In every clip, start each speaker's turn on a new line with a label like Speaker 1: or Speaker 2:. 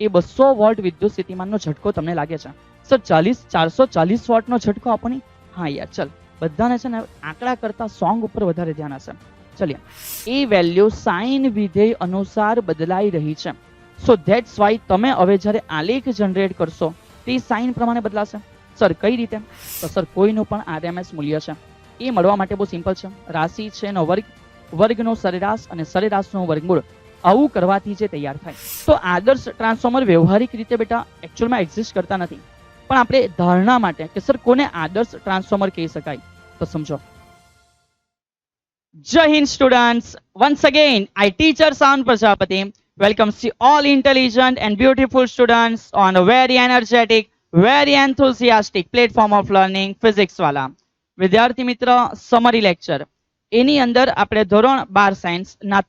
Speaker 1: એ 200 volt વિદ્યુત સ્થિતિમાનનો ઝટકો તમને લાગે છે. સર 440 વોટનો ઝટકો આપણી? હા યાર ચલ, બધાને છે ને આંકડા કરતા સોંગ ઉપર વધારે ધ્યાન હશે. ચલિए, એ વેલ્યુ સાઇન વિધેય અનુસાર બદલાઈ રહી છે. સો ધેટ્સ વાય તમે હવે જ્યારે આલેખ જનરેટ કરશો તે સાઇન પ્રમાણે બદલાશે. સર કઈ રીતે? તો સર કોઈનું પણ આરએમએસ મૂલ્ય છે એ મળવા માટે બહુ સિમ્પલ છે. રાશિ છે એનો વર્ગ, વર્ગનો સરેરાશ અને સરેરાશનો વર્ગમૂળ, આવું કરવાથી જે તૈયાર થાય. તો આદર્શ ટ્રાન્સફોર્મર વ્યવહારિક રીતે બેટા એકચ્યુઅલમાં એક્ઝિસ્ટ કરતા નથી, પણ આપણે ધારણા માટે કે સર કોને આદર્શ ટ્રાન્સફોર્મર કહી શકાય તો સમજો. જય Hind students, once again I teacher Sound Prajapati welcomes you all intelligent and beautiful students on a very energetic, very enthusiastic platform of learning physics वाला. વિદ્યાર્થી મિત્ર, સમરી લેક્ચર એની અંદર આપણે ધોરણ 12 સાયન્સ ના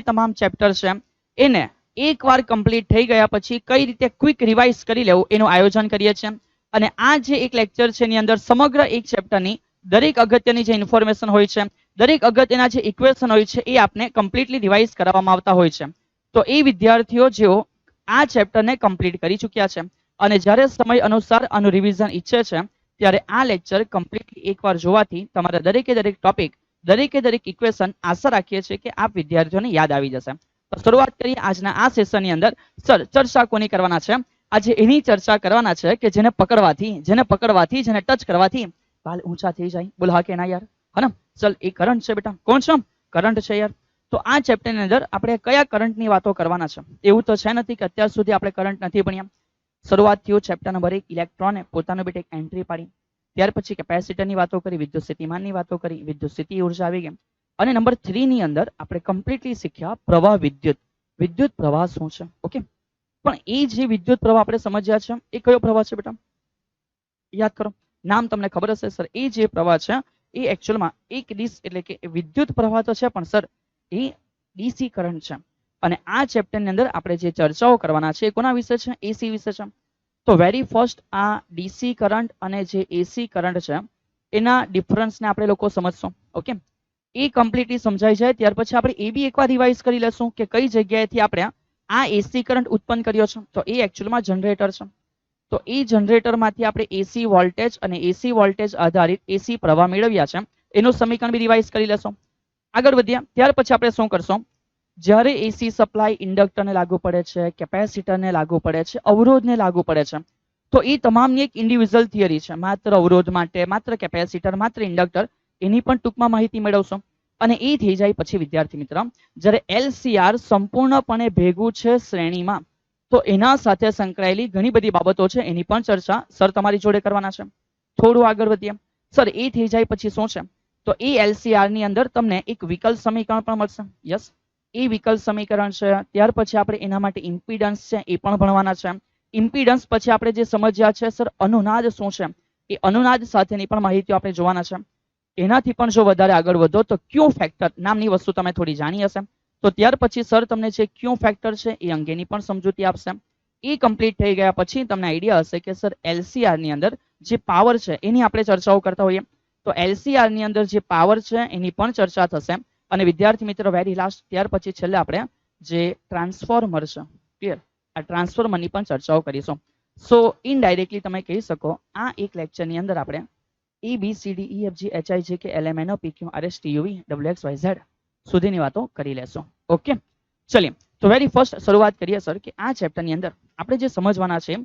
Speaker 1: તમામ ચેપ્ટર છે એને એકવાર કમ્પ્લીટ થઈ ગયા પછી કઈ રીતે ક્વિક રિવાઇઝ કરી લેવું એનું આયોજન કરીએ છીએ. અને આ જે એક લેક્ચર છે એની અંદર સમગ્ર એક ચેપ્ટરની દરેક અગત્યની જે ઇન્ફોર્મેશન હોય છે, દરેક અગત્યના જે ઇક્વેશન હોય છે એ આપને કમ્પ્લીટલી રિવાઇઝ કરવામાં આવતા હોય છે. તો એ વિદ્યાર્થીઓ જેઓ આ ચેપ્ટરને કમ્પ્લીટ કરી ચૂક્યા છે અને જ્યારે સમય અનુસાર આનું રિવિઝન ઈચ્છે છે ત્યારે આ લેક્ચર કમ્પ્લીટલી એકવાર જોવાથી તમારા દરેકે દરેક ટોપિક, દરેકે દરેક ઇક્વેશન આશા રાખીએ છીએ કે આપ વિદ્યાર્થીઓને યાદ આવી જશે. તો શરૂઆત કરીએ આજના આ સેશનની અંદર. સર ચર્ચા કોની કરવાના છે? આજે એની ચર્ચા કરવાના છે કે જેને પકડવાથી, જેને ટચ કરવાથી બાલ ઊંચા થઈ જાય. બોલ હા કે ના યાર? હે ને? ચલ એ કરંટ છે બેટા. કોણ છે? કરંટ છે યાર. તો આ ચેપ્ટરની અંદર આપણે કયા કરંટની વાતો કરવાના છે? એવું તો છે નથી કે અત્યાર સુધી આપણે કરંટ નથી ભણ્યા. શરૂઆત થયું ચેપ્ટર નંબર 1, ઇલેક્ટ્રોને પોતાનો બેટા એક એન્ટ્રી પાડી. ત્યાર પછી કેપેસિટરની વાતો કરી, વિદ્યુત સ્થિતિમાનની વાતો કરી, વિદ્યુત સ્થિતિ ઉર્જા આવી ગઈ. અને નંબર 3 ની અંદર આપણે કમ્પ્લીટલી શીખ્યા પ્રવાહ વિદ્યુત. વિદ્યુત પ્રવાહ શું છે? ઓકે, પણ એ જે વિદ્યુત પ્રવાહ આપણે સમજ્યા છે એ કયો પ્રવાહ છે બેટા? યાદ કરો, નામ તમને ખબર હશે સર. એ જે પ્રવાહ છે એ એકચ્યુઅલમાં એક એટલે કે વિદ્યુત પ્રવાહ તો છે પણ સર એ ડીસી કરંટ છે. અને આ ચેપ્ટરની અંદર આપણે જે ચર્ચાઓ કરવાના છે એ કોના વિશે છે? એસી વિશે છે. તો વેરી ફર્સ્ટ આ ડીસી કરંટ અને જે એસી કરંટ છે એના ડિફરન્સને આપણે લોકો સમજશું. ઓકે, એ કમ્પ્લીટલી સમજાઈ જાય ત્યાર પછી આપણે એ બી એકવાર રિવાઇઝ કરી લેશું કે કઈ જગ્યાએથી આપણે આ એસી કરંટ ઉત્પન્ન કર્યો છે. તો એ એકચ્યુઅલમાં જનરેટર છે. તો એ જનરેટરમાંથી આપણે એસી વોલ્ટેજ અને એસી વોલ્ટેજ આધારિત એસી પ્રવાહ મેળવ્યા છે એનું સમીકરણ બી રિવાઇઝ કરી લેશું. આગળ વધ્યા ત્યાર પછી આપણે શું કરશું? જ્યારે એસી સપ્લાય ઇન્ડક્ટરને લાગુ પડે છે, કેપેસિટરને લાગુ પડે છે, અવરોધને લાગુ પડે છે, તો એ તમામની એક ઇન્ડિવિજ્યુઅલ થિયરી છે. માત્ર અવરોધ માટે, માત્ર કેપેસિટર, માત્ર ઇન્ડક્ટર, એની પણ ટૂંકમાં માહિતી મેળવશો. અને એ થઈ જાય પછી વિદ્યાર્થી મિત્ર, જ્યારે એલસીઆર સંપૂર્ણપણે ભેગું છે શ્રેણીમાં, તો એના સાથે સંકળાયેલી ઘણી બધી બાબતો છે એની પણ ચર્ચા સર તમારી જોડે કરવાના છે. થોડું આગળ વધીએ સર. એ થઈ જાય પછી શું છે? તો એ એલસીઆર ની અંદર તમને એક વિકલ સમીકરણ પણ મળશે. યસ, એ વિકલ સમીકરણ છે. ત્યાર પછી આપણે એના માટે ઇમ્પિડન્સ છે એ પણ ભણવાના છે. ઇમ્પિડન્સ પછી આપણે જે સમજ્યા છે સર અનુનાદ શું છે, એ અનુનાદ સાથેની પણ માહિતી આપણે જોવાના છે. એનાથી પણ જો વધારે આગળ વધો તો ક્યુ ફેક્ટર નામની વસ્તુ તમે થોડી જાણી હશે. તો ત્યાર પછી સર તમને જે ક્યુ ફેક્ટર છે એ અંગેની પણ સમજૂતી આપશે. એ કમ્પ્લીટ થઈ ગયા પછી તમને આઈડિયા હશે કે સર એલસીઆર ની અંદર જે પાવર છે એની આપણે ચર્ચાઓ કરતા હોઈએ. તો એલસીઆર ની અંદર જે પાવર છે એની પણ ચર્ચા થશે. અને વિદ્યાર્થી મિત્રો વેરી લાસ્ટ ત્યાર પછી છેલ્લે આપણે જે ટ્રાન્સફોર્મર છે, ક્લિયર, આ ટ્રાન્સફોર્મરની પણ ચર્ચાઓ કરીશું. સો ઇનડાયરેક્ટલી તમે કહી શકો આ એક લેક્ચરની અંદર આપણે A B C D E F G H I J K L M N O P Q R S T U V W X Y Z સુધીની વાતો કરી લેશું. ઓકે, ચલિए તો વેરી ફર્સ્ટ શરૂઆત કરીએ સર કે આ ચેપ્ટરની અંદર આપણે જે સમજવાના છે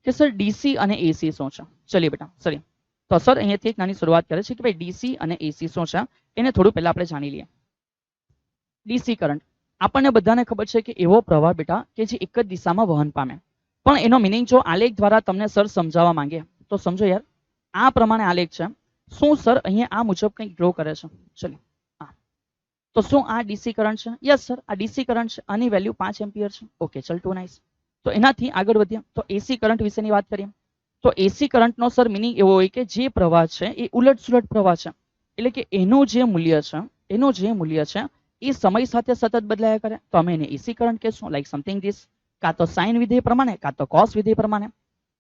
Speaker 1: કે સર ડીસી અને એસી શું છે. ચલિए બેટા સર. તો સર અહીંયાથી એક નાની શરૂઆત કરે છે કે ભાઈ ડીસી અને એસી શું છે એને થોડું પહેલા આપણે જાણી લઈએ. ડીસી કરંટ આપણને બધાને ખબર છે કે એવો પ્રવાહ બેટા કે જે એક જ દિશામાં વહન પામે. પણ એનો મિનિંગ જો આલેખ દ્વારા તમને સર સમજાવવા માંગે તો સમજો યાર. આ પ્રમાણે આલેખ છે. શું સર અહીંયા આ મુજબ કંઈક ડ્રો કરે છે? ચલો, તો શું આ ડીસી કરંટ છે? યસ સર, આ ડીસી કરંટ છે. આની વેલ્યુ 5 એમ્પિયર છે. ઓકે ચલ, ટુ નાઇસ. તો એનાથી આગળ વધ્યા તો એસી કરંટ વિશેની વાત કરીએ. તો એસી કરંટનો સર મિનિંગ એવો હોય કે જે પ્રવાહ છે એ ઉલટ પ્રવાહ છે. એટલે કે એનું જે મૂલ્ય છે એ સમય સાથે સતત બદલાયા કરે. તો અમે એને એસી કરંટ કહેશું. લાઈક સમથિંગ ધીસ, કાં તો સાઇન વિધેય પ્રમાણે કાં તો કોસ વિધેય પ્રમાણે.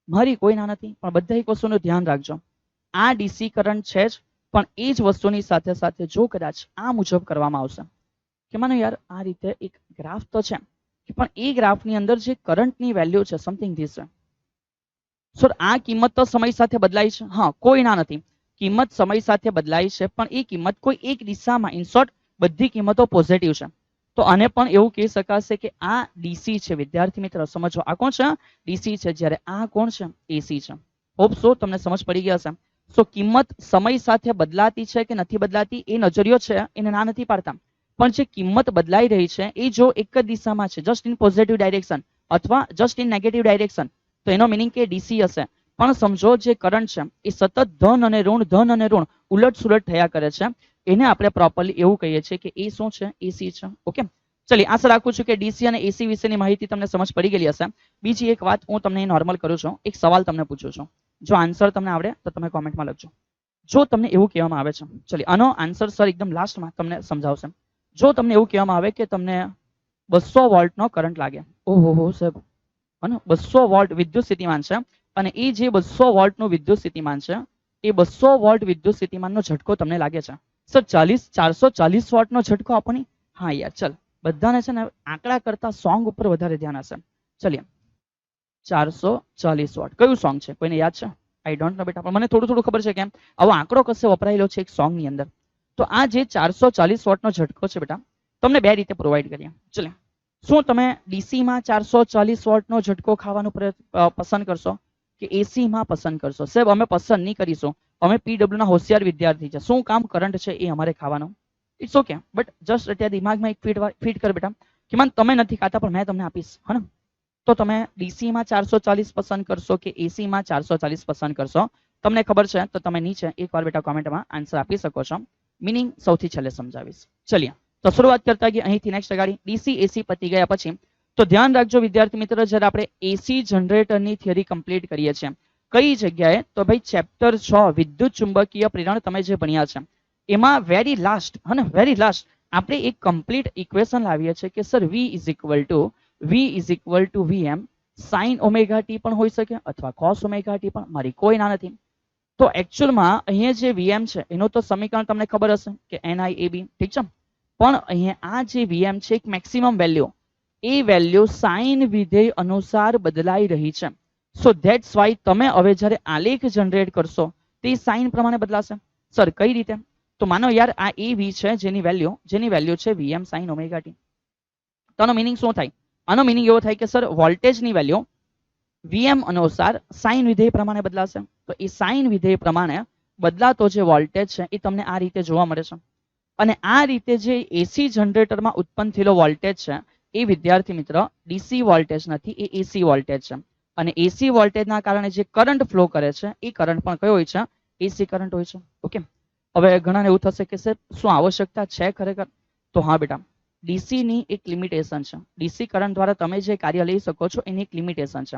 Speaker 1: મારી કોઈ ના નથી, પણ બધા એક વસ્તુનું ધ્યાન રાખજો. આ ડીસી કરંટ છે જ, પણ એ જ વસ્તુની સાથે સાથે જો કદાચ આ મુજબ કરવામાં આવશે કે માનો યાર આ રીતે એક ગ્રાફ તો છે, પણ એ ગ્રાફની અંદર જે કરંટની વેલ્યુ છે સમથિંગ ધીસ છે. સર આ કિંમત તો સમય સાથે બદલાય છે? હા, કોઈ ના નથી. કિંમત સમય સાથે બદલાય છે, પણ એ કિંમત કોઈ એક દિશામાં, ઇન શોર્ટ બધી કિંમતો પોઝિટિવ છે. તો આને પણ એવું કહી શકાશે કે આ ડીસી છે. વિદ્યાર્થી મિત્રો સમજો, આ કોણ છે? ડીસી છે. જ્યારે આ કોણ છે? એસી છે. હોપ સો તમને સમજ પડી ગયા હશે. સો કિંમત સમય સાથે બદલાતી છે કે નથી બદલાતી એ નજરિયો છે, એને ના નથી પાડતા. પણ જે કિંમત બદલાઈ રહી છે એ જો એક જ દિશામાં છે, જસ્ટ ઇન પોઝિટિવ ડાયરેક્શન અથવા જસ્ટ ઇન નેગેટિવ ડાયરેક્શન, તો એનો મિનિંગ કે ડીસી હશે. પણ સમજો જે કરંટ છે એ સતત ધન અને ઋણ ઉલટ સુલટ થયા કરે છે, એને આપણે પ્રોપરલી એવું કહીએ છીએ કે એ શું છે? એસી છે. ઓકે, ચલિए આશા રાખું છું કે ડીસી અને એસી વિશેની માહિતી તમને સમજ પડી ગયેલી હશે. બીજી એક વાત હું તમને નોર્મલ કરું છું, એક સવાલ તમને પૂછું છું. જો આન્સર તમને આવડે તો તમે કોમેન્ટમાં લખજો. જો તમને એવું કહેવામાં આવે છે, ચલિए આનો આન્સર સર એકદમ લાસ્ટમાં તમને સમજાવશે. જો તમને એવું કહેવામાં આવે કે તમને 200 વોલ્ટનો કરંટ લાગે, ઓહો સાહેબ, અને 200 વોલ્ટ વિદ્યુત સ્થિતિમાન છે, અને એ જે 200 વોલ્ટનું વિદ્યુત સ્થિતિમાન છે એ 200 વોલ્ટ વિદ્યુત સ્થિતિમાનનો ઝટકો તમને લાગે છે. સર 440 વોટનો ઝટકો આપો ને. હા યાર, ચલ બધાને છે ને આંકડા કરતા સોંગ ઉપર વધારે ધ્યાન હશે. ચલિए 440 વોટ કયું સોંગ છે? કોઈને યાદ છે? આઈ ડોન્ટ નો બેટા, પણ મને થોડું ખબર છે કેમ આવો આંકડો કશે વપરાયેલો છે એક સોંગ ની અંદર. તો આ જે 440 વોટનો ઝટકો છે બેટા, તમને બે રીતે પ્રોવાઈડ કરીએ. ચલે, શું તમે ડીસી માં 440 વોટનો ઝટકો ખાવાનું પસંદ કરશો કે એસી માં પસંદ કરશો? સાહેબ અમે પસંદ નહીં કરીશું, અમે પીડબ્લ્યુ ના હોશિયાર વિદ્યાર્થી છે, શું કામ કરંટ છે એ અમારે ખાવાનો. ઇટ્સ ઓકે, બટ જસ્ટ અત્યારે દિમાગમાં એક ફીટ કર બેટા કે મને તમે નથી ખાતા પણ મેં તમને આપીશ, હે ને? તો તમે ડીસી માં 440 પસંદ કરશો કે એસી માં 440 પસંદ કરશો? તમને ખબર છે તો તમે નીચે એકવાર બેટા કોમેન્ટમાં આન્સર આપી શકો છો. મીનિંગ સૌથી છેલ્લે સમજાવીશ. ચલિए તો શરૂઆત કરતા કે અહીંથી નેક્સ્ટ ગાડી ડીસી એસી પતી ગયા પછી તો ધ્યાન રાખજો વિદ્યાર્થી મિત્રો, જ્યારે આપણે એસી જનરેટરની થિયરી કમ્પ્લીટ કરીએ છીએ કઈ જગ્યાએ, તો ભાઈ ચેપ્ટર 6 વિદ્યુત ચુંબકીય પ્રેરણ તમે જે ભણ્યા છે એમાં વેરી લાસ્ટ આપણે એક કમ્પ્લીટ ઇક્વેશન લાવીએ છીએ કે sir V is equal to Vm sin omega T પણ હોઈ શકે અથવા cos ઓમેગા ટી પણ, મારી કોઈ ના નથી. તો એકચ્યુઅલમાં અહીંયા જે Vm છે એનું તો સમીકરણ તમને ખબર હશે કે NIAB, ઠીક છે? પણ અહીંયા આ જે Vm છે એક મેક્સિમમ વેલ્યુ, એ વેલ્યુ સાઇન વિધેય અનુસાર બદલાઈ રહી છે. સો ધેટ્સ વાય તમે હવે જ્યારે આલેખ જનરેટ કરશો તે સાઇન પ્રમાણે બદલાશે. સર કઈ રીતે? તો માનો યાર આ એ V છે જેની વેલ્યુ છે Vm sin ઓમેગા ટી. તો આનો મિનિંગ શું થાય? આનો મિનિંગ એવો થાય કે સર વોલ્ટેજની વેલ્યુ Vm અનુસાર સાઇન વિધેય પ્રમાણે બદલાશે. તો એ સાઇન વિધેય પ્રમાણે બદલાતો જે વોલ્ટેજ છે એ તમને આ રીતે જોવા મળે છે. અને આ રીતે જે એસી જનરેટરમાં ઉત્પન્ન થયેલો વોલ્ટેજ છે એ વિદ્યાર્થી મિત્ર ડીસી વોલ્ટેજ નથી, એ એસી વોલ્ટેજ છે. અને એસી વોલ્ટેજના કારણે જે કરંટ ફ્લો કરે છે એ કરંટ પણ કયો હોય છે? એસી કરંટ હોય છે. ઓકે, હવે ઘણાને એવું થશે કે સર શું આવશ્યકતા છે ખરેખર? તો હા બેટા, ડીસી ની એક લિમિટેશન છે. ડીસી કરંટ દ્વારા તમે જે કાર્ય લઈ શકો છો એની એક લિમિટેશન છે.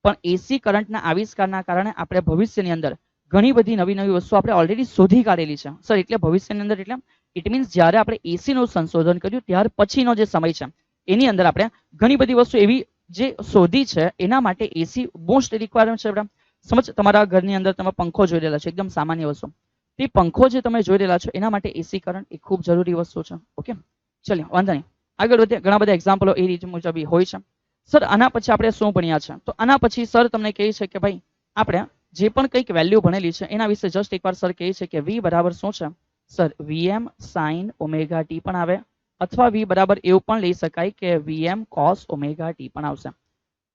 Speaker 1: પણ એસી કરંટના આવિષ્કારના કારણે આપણે ભવિષ્યની અંદર ઘણી બધી નવી વસ્તુ આપણે ઓલરેડી શોધી કાઢેલી છે. સર એટલે ભવિષ્યની અંદર એટલે ઇટ મીન્સ જ્યારે આપણે એસી નું સંશોધન કર્યું ત્યાર પછીનો જે સમય છે એની અંદર આપણે ઘણી બધી વસ્તુ એવી જે શોધી છે એના માટે એસી મોસ્ટ રિક્વાયરમેન્ટ છે. સમજ, તમારા ઘરની અંદર તમે પંખો જોઈ રહેલા છો, એકદમ સામાન્ય વસ્તુ, તે પંખો જે તમે જોઈ રહેલા છો એના માટે એસી કરંટ એ ખૂબ જરૂરી વસ્તુ છે. ઓકે, ચલો વાંધો નહીં, આગળ વધીએ. ઘણા બધા એક્ઝામ્પલો એ રીત મુજબ હોય છે. સર આના પછી આપણે શું ભણ્યા છે? તો આના પછી સર તમને કહે છે કે ભાઈ આપણે જે પણ કંઈક વેલ્યુ ભણેલી છે એના વિશે જસ્ટ એકવાર સર કહે છે કે V બરાબર શું છે? Sir Vm sin omega T પણ આવે, અથવા V બરાબર એવું પણ લઈ શકાય કે Vm cos ઓમેગા ટી પણ આવશે.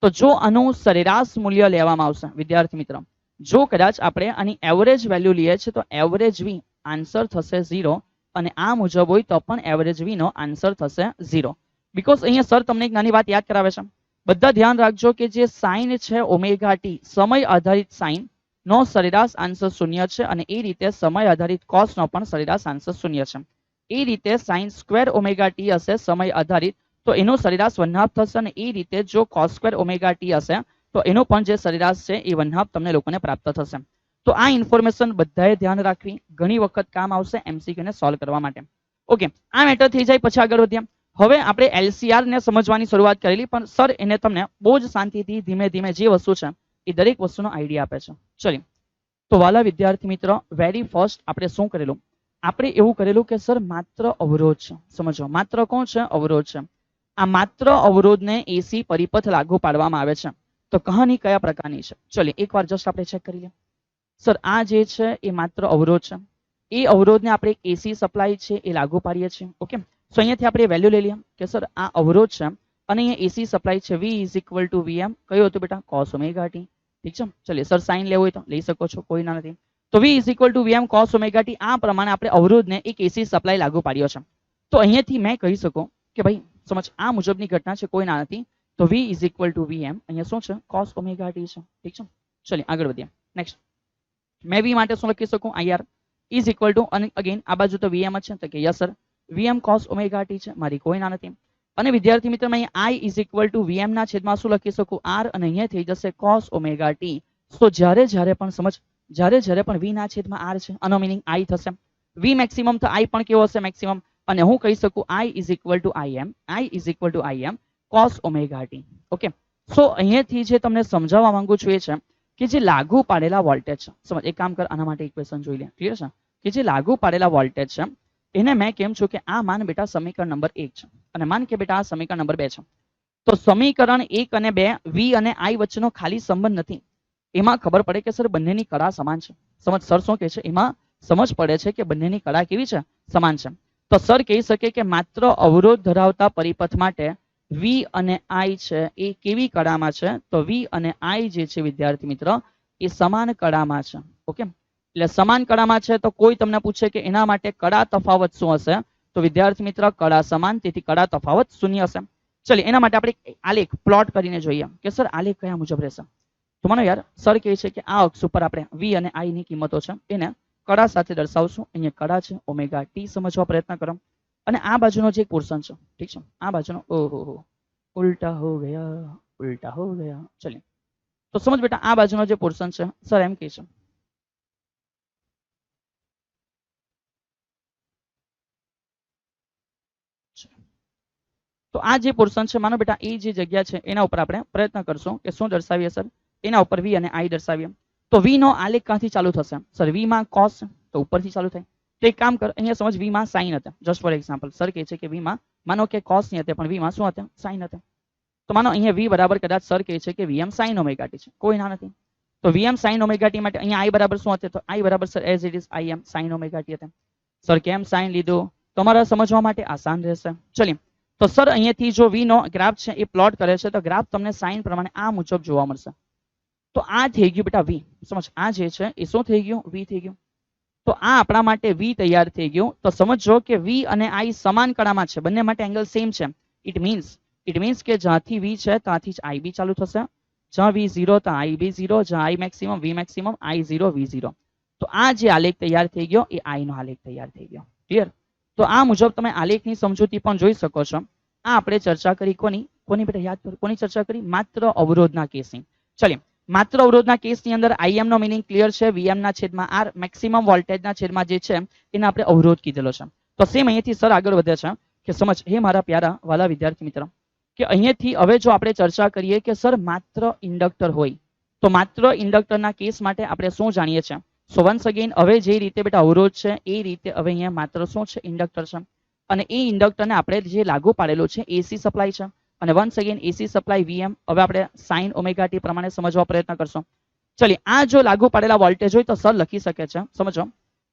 Speaker 1: તો જો આનું સરેરાશ મૂલ્ય લેવામાં આવશે વિદ્યાર્થી મિત્ર, જો કદાચ આપણે આની એવરેજ વેલ્યુ લઈએ છીએ તો એવરેજ V આન્સર થશે 0, અને આ મુજબ હોય તો પણ એવરેજ V નો આન્સર થશે 0. બીકોઝ અહીંયા સર તમને એક નાની વાત યાદ કરાવે છે. બધા ધ્યાન રાખજો કે જે સાઇન છે ઓમેગા ટી, સમય આધારિત સાઇન નો સરેરાશ આન્સર 0 છે, અને એ રીતે સમય આધારિત કોસ નો પણ સરેરાશ આન્સર 0 છે. એ રીતે સાઇન સ્ક્વેર ઓમેગા ટી હશે સમય આધારિત, તો એનો સરેરાશ 1/2 થશે, અને એ રીતે જો કોસ સ્ક્વેર ઓમેગા ટી હશે તો એનો પણ જે સરેરાશ છે એ 1/2 તમને લોકોને પ્રાપ્ત થશે. તો આ ઇન્ફોર્મેશન બધાએ ધ્યાન રાખવી, ઘણી વખત કામ આવશે એમસીક્યુ ને સોલ્વ કરવા માટે. ઓકે, આ મેટર થઈ જાય પછી આગળ વધ્યા. હવે આપણે એલસીઆર ને સમજવાની શરૂઆત કરેલી, પણ સર એને તમને બહુ જ શાંતિથી ધીમે ધીમે જે વસ્તુ છે એ દરેક વસ્તુનો આઈડિયા આપે છે. ચલો તો વાલા વિદ્યાર્થી મિત્ર, વેરી ફર્સ્ટ આપણે શું કરેલું? આપણે એવું કરેલું કે સર માત્ર અવરોધ છે. સમજો, માત્ર કોણ છે? અવરોધ છે. આ માત્ર અવરોધને એસી પરિપથ લાગુ પાડવામાં આવે છે. તો કહાની કયા પ્રકારની છે? ચલિए એકવાર જસ્ટ આપણે ચેક કરી લઈએ. સર આ જે છે એ માત્ર અવરોધ છે. એ અવરોધને આપણે એક એસી સપ્લાય છે એ લાગુ પાડીએ છીએ. ઓકે, સો અહીંયાથી આપણે વેલ્યુ લઈ લઈએ કે સર આ અવરોધ છે અને અહીંયા એસી સપ્લાય છે V is equal to VM. કયું હતું બેટા? cos omega t. ઠીક છે, ચલિए સર સાઇન લેવું હોય તો લઈ શકો છો, કોઈ ના નથી. તો V is equal to VM cos omega t. આ પ્રમાણે આપણે અવરોધને એક એસી સપ્લાય લાગુ પાડ્યો છે. તો અહીંયાથી મેં કહી શકું કે ભાઈ સમજ આ મુજબની ઘટના છે, કોઈ ના નથી. તો V is equal to VM અહીંયા શું છે? cos ઓમેગા t છે. ઠીક છે, ચલિए આગળ વધીએ. નેક્સ્ટ મેં V માટે શું લખી શકું? IR ઇઝ ઇક્વલ ટુ, અને અગેન આ બાજુ તો VM જ છે, તો કે yes sir VM cos omega t છે, મારી કોઈ ના નથી. અને વિદ્યાર્થી મિત્રો મેં I is equal to VM ના છેદમાં શું લખી શકું? R, અને અહીંયા થઈ જશે cos ઓમેગા t. તો જ્યારે પણ સમજ, જ્યારે પણ V ના છેદમાં R છે, આનો મીનિંગ I થશે. V મેક્સિમમ તો I પણ કેવો હશે? મેક્સિમમ. અને હું કહી શકું I is equal to IM cos omega t. Okay, so અહીંયાથી જે તમને સમજાવવા માંગુ છું એ છે કે જે લાગુ પાડેલા વોલ્ટેજ છે, સમજ એક કામ કર, આના માટે ઇક્વેશન જોઈ લે. ક્લિયર છે? કે જે લાગુ પાડેલા વોલ્ટેજ છે એને મેં કેમ છું કે આ માન બેટા સમીકરણ નંબર 1 છે અને માન કે બેટા આ સમીકરણ નંબર 2 છે. તો સમીકરણ 1 અને 2 V અને I વચ્ચેનો ખાલી સંબંધ નથી. એમાં ખબર પડે કે સર બંનેની કળા સમાન છે. સમજ સર શું કહે છે? એમાં સમજ પડે છે કે બંનેની કળા કેવી છે? સમાન છે. તો સર કહી શકે કે માત્ર અવરોધ ધરાવતા પરિપથ માટે V અને I છે એ કેવી કળામાં છે? તો V અને I જે છે વિદ્યાર્થી મિત્ર એ સમાન કળામાં છે. ઓકે, એટલે સમાન કળામાં છે તો કોઈ તમને પૂછે કે એના માટે કળા તફાવત શું હશે? તો વિદ્યાર્થી મિત્ર કળા સમાન, તેથી કળા તફાવત શૂન્ય હશે. ચલિए એના માટે આપણે આલેખ પ્લોટ કરીને જોઈએ કે સર આલેખ કયા મુજબ રહેશે. તો માનો યાર સર કહે છે કે આ અક્ષ ઉપર આપણે V અને I ની કિંમતો છે એને કળા સાથે દર્શાવશું. અહીંયા કળા છે ઓમેગા t, સમજવા પ્રયત્ન કરો. અને આ બાજુનો જે પોર્શન છે, ઠીક છે, આ બાજુનો ઓહો ઉલ્ટા હો ગયા. ચલિए તો સમજ બેટા આ બાજુનો જે પોર્શન છે સર એમ કહે છે તો આ જે પોર્શન છે માનો બેટા એ જે જગ્યા છે એના ઉપર આપણે પ્રયત્ન કરશું કે શું દર્શાવીએ સર? એના ઉપર V અને I દર્શાવીએ. તો V નો આલેખ ક્યાંથી ચાલુ થશે? સર V માં cos તો ઉપરથી ચાલુ થાય. તો એક કામ કર, અહીંયા સમજ V માં sin હતા. જસ્ટ ફોર એક્ઝામ્પલ સર કહે છે કે V માં માનો કે cos ની હતી પણ V માં શું હતા? sin હતા. તો માનો અહીંયા V બરાબર કદાચ સર કહે છે કે VM sin ઓમેગા t છે, કોઈ ના નથી. તો VM sin ઓમેગા t માટે અહીંયા I બરાબર શું હશે? તો I બરાબર sir as it is IM sin omega t હતા. સર કેમ sin લીધું? તમારા સમજવા માટે આસાન રહેશે. ચલિए તો સર અહીંયાથી જો V નો ગ્રાફ છે એ પ્લોટ કરે છે તો ગ્રાફ તમને સાઇન પ્રમાણે આ મુજબ જોવા મળશે. તો આ થઈ ગયું બેટા V. સમજ આ જે છે એ શું થઈ ગયું? V થઈ ગયું. તો આ આપણા માટે V તૈયાર થઈ ગયું. તો સમજો કે V અને I સમાન કળામાં છે, બંને માટે એંગલ સેમ છે. ઇટ મીન્સ કે જ્યાંથી V છે ત્યાંથી જ I બી ચાલુ થશે. જ્યાં V 0 ત્યાં I બી 0, જ્યાં I maximum V maximum I 0 V 0. તો આ જે આલેખ તૈયાર થઈ ગયો એ I નો આલેખ તૈયાર થઈ ગયો. ક્લિયર? તો આ મુજબ તમે આલેખની સમજૂતી પણ જોઈ શકો છો. આ આપણે ચર્ચા કરી કોની બેટા યાદ કરો? કોની ચર્ચા કરી? માત્ર અવરોધના કેસની. ચલિए માત્ર અવરોધના કેસની અંદર IM નો મીનિંગ ક્લિયર છે. VM ના છેદમાં R, મેક્સિમમ વોલ્ટેજના છેદમાં જે છે એને આપણે અવરોધ કીધેલો છે. તો સેમ અહીંયાથી સર આગળ વધે છે કે સમજ હે મારા પ્યારા વાલા વિદ્યાર્થી મિત્રો કે અહીંયાથી હવે જો આપણે ચર્ચા કરીએ કે સર માત્ર ઇન્ડક્ટર હોય તો માત્ર ઇન્ડક્ટરના કેસ માટે આપણે શું જાણીએ છીએ? સો વન્સ અગેન હવે જે રીતે બેટા અવરોધ છે એ રીતે હવે અહીંયા માત્ર શું છે? ઇન્ડક્ટર છે. અને એ ઇન્ડક્ટરને આપણે જે લાગુ પાડેલો છે એસી સપ્લાય છે. અને once again AC supply VM. હવે આપણે sin ઓમેગા t પ્રમાણે સમજવા પ્રયત્ન કરશું. ચલિए આ જો લાગુ પાડેલા વોલ્ટેજ હોય તો સર લખી શકે છે, સમજો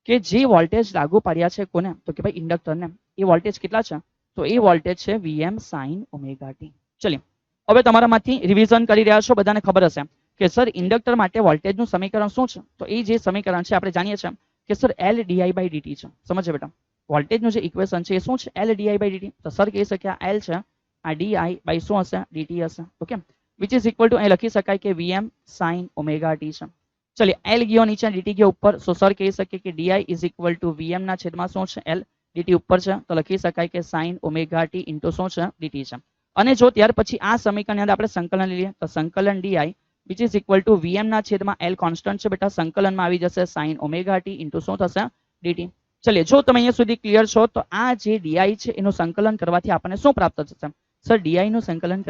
Speaker 1: કે જે વોલ્ટેજ લાગુ પાડ્યા છે કોને? તો કે ભાઈ ઇન્ડક્ટરને. એ વોલ્ટેજ કેટલા છે? તો એ વોલ્ટેજ છે VM sin ઓમેગા t. ચલિए હવે તમારામાંથી રિવિઝન કરી રહ્યા છો, બધાને ખબર હશે કે સર ઇન્ડક્ટર માટે વોલ્ટેજનું સમીકરણ શું છે? તો એ જે સમીકરણ છે આપણે જાણીએ છીએ કે sir L di by dt છે. સમજે બેટા વોલ્ટેજનું જે ઇક્વેશન છે એ શું છે? L di by dt. તો સર કહી શકે આ L છે, આ di by શું હશે? dt હશે. Okay, which is equal two અહીં લખી શકાય કે VM sin ઓમેગા t છે. ચલિए L ગયો નીચે, dt ગયો ઉપર. સો સર કહી શકે કે di is equal to VM ના છેદમાં શું છે? L, dt ઉપર છે તો લખી શકાય કે sin ઓમેગા t ઇન્ટુ શું છે? dt છે. અને જો ત્યાર પછી આ સમીકરણની અંદર આપણે સંકલન લઈએ તો સંકલન di which is equal to VM ના છેદમાં L કોન્સ્ટન્ટ છે બેટા, સંકલનમાં આવી જશે sin ઓમેગા t ઇન્ટુ શું થશે? dt. ચલિए જો તમે અહીંયા સુધી ક્લિયર છો તો આ જે di છે એનું સંકલન કરવાથી આપણને શું પ્રાપ્ત થશે? સર di નું સંકલન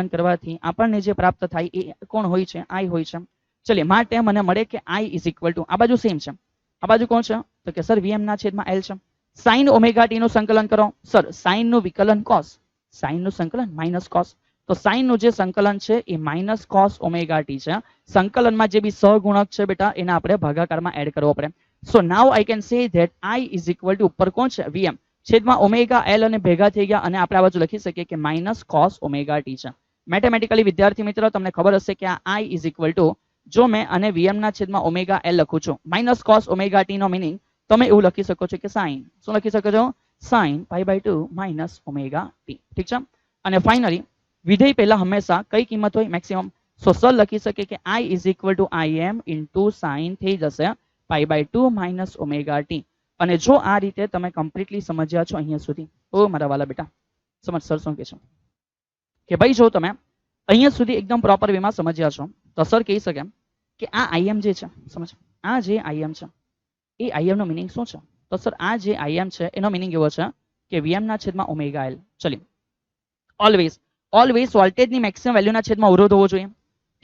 Speaker 1: કરવાથી આપણને જે પ્રાપ્ત થાય એ કોણ હોય છે? I હોય છે. ચલિए માટે મને મળે કે I ઇઝ ઇક્વલ ટુ આ બાજુ સેમ છે, આ બાજુ કોણ છે? તો કે સર VM ના છેદમાં L છે. sin ઓમેગા ટી નું સંકલન કરો. સર sin નું વિકલન cos, sin નું સંકલન માઇનસ cos. તો sin નું જે સંકલન છે એ માઇનસ cos ઓમેગા ટી છે. સંકલનમાં જે બી સહગુણક છે બેટા એના આપણે ભાગાકારમાં એડ કરવો પડે. So now I can say that I is equal to ઉપર કોણ છે Vm છેદમાં ઓમેગા L અને ભેગા થઈ ગયા અને આપણે આ બાજુ લખી શકીએ કે માઇનસ cos ઓમેગા ટી છે. મેથેમેટિકલી વિદ્યાર્થી મિત્રો તમને ખબર હશે કે આ I ઇઝ ઇક્વલ ટુ જો મેં અને Vm ના છેદમાં ઓમેગા L લખું છું minus cos omega T no meaning તમે એવું લખી શકો છો કે sin શું લખી શકો છો sin π/2 માઇનસ ઓમેગા ટી. ઠીક છે. અને ફાઇનલી વિધેય પહેલા હંમેશા કઈ કિંમત હોય મેક્સિમમ. સો સર લખી શકે કે I is equal to Im into sin થઈ જશે π/2 માઇનસ ઓમેગા ટી. અને જો આ રીતે તમે કમ્પ્લીટલી સમજ્યા છો અહીંયા સુધી ઓ મારા વાલા બેટા સમજ સર શું કહે છે કે ભાઈ જો તમે અહીંયા સુધી એકદમ પ્રોપર વેમાં સમજ્યા છો તો સર કહી શકે કે આ Im જે છે સમજ આ જે Im છે એ Im નો મિનિંગ શું છે. તો સર આ જે Im છે એનો મિનિંગ એવો છે કે Vm ના છેદમાં ઓમેગા L. ચલી ઓલવેઝ વોલ્ટેજની મેક્સિમમ વેલ્યુના છેદમાં અવરોધ હોવો જોઈએ.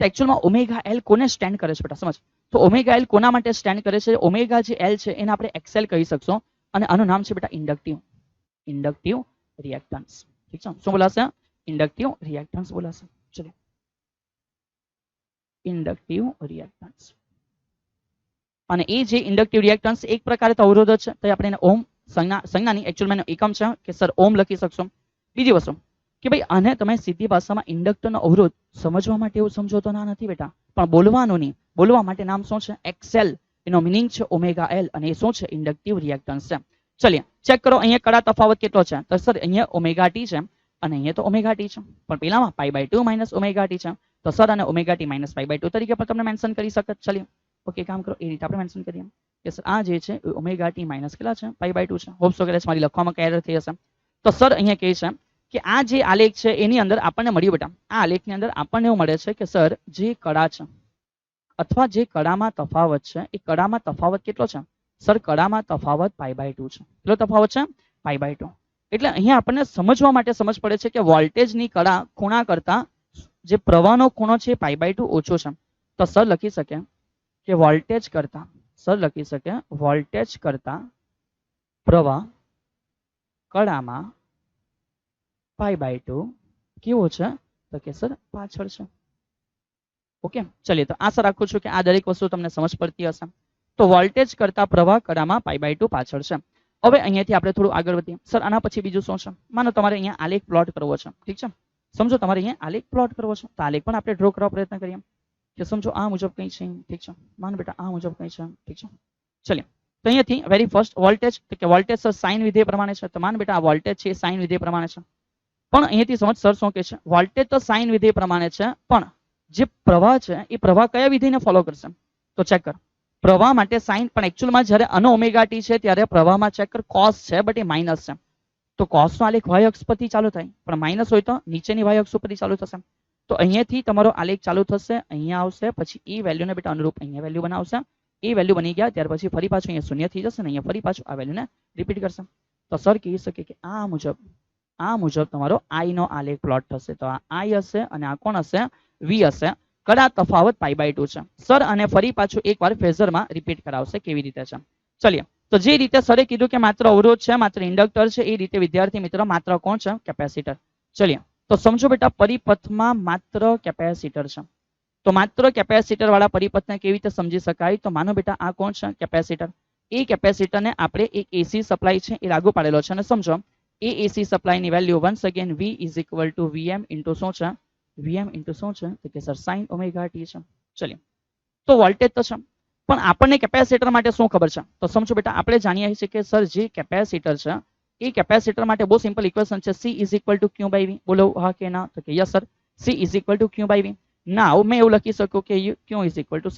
Speaker 1: તો એકચ્યુઅલમાં ઓમેગા L કોને સ્ટેન્ડ કરે છે બેટા સમજ. તો ઓમેગા L કોના માટે સ્ટેન્ડ કરે છે ઓમેગા જે L છે એને આપણે XL કહી શકશો અને આનું નામ છે બેટા ઇન્ડક્ટિવ રિએક્ટન્સ. ઠીક છે. શું બોલાશે ઇન્ડક્ટિવ રિએક્ટન્સ બોલાશે. ચલો ઇન્ડક્ટિવ રિએક્ટન્સ. અને એ જે ઇન્ડક્ટિવ રિએક્ટન્સ એક પ્રકારે તો અવરોધ છે તો આપણે એને ઓમ સંજ્ઞાની એકચ્યુઅલમાં એનો એકમ છે કે સર ઓમ લખી શકશો. બીજી વસ્તુ કે ભાઈ આને તમે સીધી ભાષામાં ઇન્ડક્ટરનો અવરોધ સમજવા માટે એવું સમજો તો ના નથી બેટા પણ બોલવાનું નહીં બોલવા માટે નામ શું છે XL એનો મિનિંગ છે ઓમેગા L અને એ શું છે ઇન્ડક્ટિવ રિએક્ટન્સ છે. ચલિએ ચેક કરો અહીંયા કડા તફાવત કેટલો છે તો સર અહીંયા ઓમેગા ટી છે અને અહીંયા તો ઓમેગા ટી છે પણ પેલામાં π/2 માઇનસ ઓમેગા ટી છે તો સર અને ઓમેગા ટી માઇનસ π/2 તરીકે પણ તમને મેન્શન કરી શકે. ચલિએ ઓકે કામ કરો એ રીતે આપણે મેન્શન કરીએ કે સર આ જે છે ઓમેગા ટી માઇનસ કેટલા છે π/2 છે. હોપ સો કદાચ મારી લખવામાં કઈ એરર થઈ હશે. તો સર અહીંયા કહે છે કે આ જે આલેખ છે એની અંદર આપણને મળ્યું બેટા આ આલેખની અંદર આપણને એવું મળે છે કે સર જે કડા છે અથવા જે કડામાં તફાવત છે એ કડામાં તફાવત કેટલો છે સર કડામાં તફાવત π/2 છે. કેટલો તફાવત છે π/2. એટલે અહીંયા આપણને સમજવા માટે સમજ પડે છે કે વોલ્ટેજની કડા ખૂણા કરતા જે પ્રવાહનો ખૂણો છે π/2 ઓછો છે. તો સર લખી શકે કે વોલ્ટેજ કરતા પ્રવાહ કડામાં π/2 કેવો છે તો કે સર પાછળ છે. ઓકે ચલિए તો આશા રાખું છું કે આ દરેક વસ્તુ તમને સમજ પડતી હશે. તો વોલ્ટેજ કરતા પ્રવાહ કડામાં π/2 પાછળ છે. હવે અહીંયાથી આપણે થોડું આગળ વધીએ. સર આના પછી બીજું શું છે માનો તમારે અહીંયા આલેખ પ્લોટ કરવો છે. ઠીક છે. સમજો તમારે અહીંયા આલેખ પ્લોટ કરવો છે તો આલેખ પણ આપણે ડ્રો કરવા પ્રયત્ન કરીએ કે સમજો આ મુજબ કઈ છે. ઠીક છે. માનો બેટા આ મુજબ કઈ છે. ઠીક છે. ચલિए તો અહીંયાથી વેરી ફર્સ્ટ વોલ્ટેજ તો કે વોલ્ટેજ સર સાઇન વિધેય પ્રમાણે છે તો માનો બેટા આ વોલ્ટેજ છે સાઇન વિધેય પ્રમાણે છે. પણ અહીંયાથી સમજ સર શું કહે છે વોલ્ટેજ તો સાઇન વિધેય પ્રમાણે છે પણ જે પ્રવાહ છે એ પ્રવાહ કયા વિધેયને ફોલો કરશે તો ચેક કર પ્રવાહ માટે સાઇન પણ એકચ્યુઅલમાં જ્યારે અન ઓમેગા ટી છે ત્યારે પ્રવાહમાં ચેક કર કોસ છે બટ એ માઇનસ છે. તો કોસ નો આલેખ y અક્ષ પરથી ચાલુ થાય પણ માઇનસ હોય તો નીચેની y અક્ષ પરથી ચાલુ થશે. તો અહીંયાથી તમારો આલેખ ચાલુ થશે અહીંયા આવશે પછી એ વેલ્યુને બેટા અનુરૂપ અહીંયા વેલ્યુ બનાવશે. એ વેલ્યુ બની ગયા ત્યાર પછી ફરી પાછું અહીંયા શૂન્ય થઈ જશે ને અહીંયા ફરી પાછું આ વેલ્યુને રિપીટ કરશે. તો સર કહી શકે કે આ મુજબ તમારો I નો આલેખ પ્લોટ થશે. તો આ I હશે અને આ કોણ હશે V હશે. કડા તફાવત π/2 છે સર અને ફરી પાછું એકવાર ફેઝરમાં રિપીટ કરાવશે કેવી રીતે છે. ચલિએ તો જે રીતે સરે કીધું કે માત્ર અવરોધ છે માત્ર ઇન્ડક્ટર છે એ રીતે વિદ્યાર્થી મિત્રો માત્ર કોણ છે કેપેસિટર. ચલિએ તો સમજો બેટા પરિપથમાં માત્ર કેપેસિટર છે. તો માત્ર કેપેસિટર વાળા પરિપથને કેવી રીતે સમજી શકાય તો માનો બેટા આ કોણ છે કેપેસિટર. એ કેપેસિટરને આપણે એક એસી સપ્લાય છે એ લાગુ પાડેલો છે અને સમજો એ એસી સપ્લાયની value once again V is equal to Vm into શું છે Vm ઇન્ટુ શું છે તો કે સર સાઇન ઓમેગા ટી છે. ચલિએ તો વોલ્ટેજ તો છે પણ આપણને કેપેસિટર માટે શું ખબર છે તો સમજો બેટા આપણે જાણીએ છીએ કે સર જે કેપેસિટર છે એ કેપેસિટર માટે બહુ સિમ્પલ ઇક્વેશન છે C is equal to Q by V. બોલો હા કે ના તો કે yes sir C is equal to Q by V. Now મેં એવું લખી શકું કે Q is equal to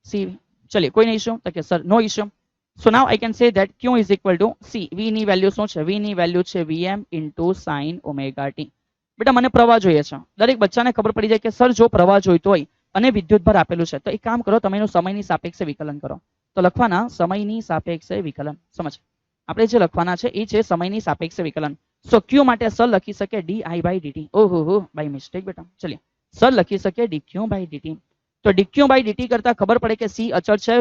Speaker 1: CV. ચલિए કોઈ ઇશ્યુ તો કે sir no issue. So now I can say that Q is equal to C. V ની વેલ્યુ શું છે V ની વેલ્યુ છે Vm into sin omega t. બેટા મને પ્રવાહ જોઈએ છે દરેક બચ્ચાને ખબર પડી જાય કે સર જો પ્રવાહ જોઈતો હોય અને વિદ્યુતભાર આપેલું છે તો એક કામ કરો તમે એનું સમયની સાપેક્ષે વિકલન કરો. તો લખવાના સમયની સાપેક્ષે વિકલન. સમજ આપણે જે લખવાના છે એ છે સમયની સાપેક્ષે વિકલન. સો Q માટે સર લખી શકે di/dt. ઓહો બાય મિસ્ટેક બેટા. ચલિए સર લખી શકે dq/dt. તો dq/dt કરતા ખબર પડે કે C અચળ છે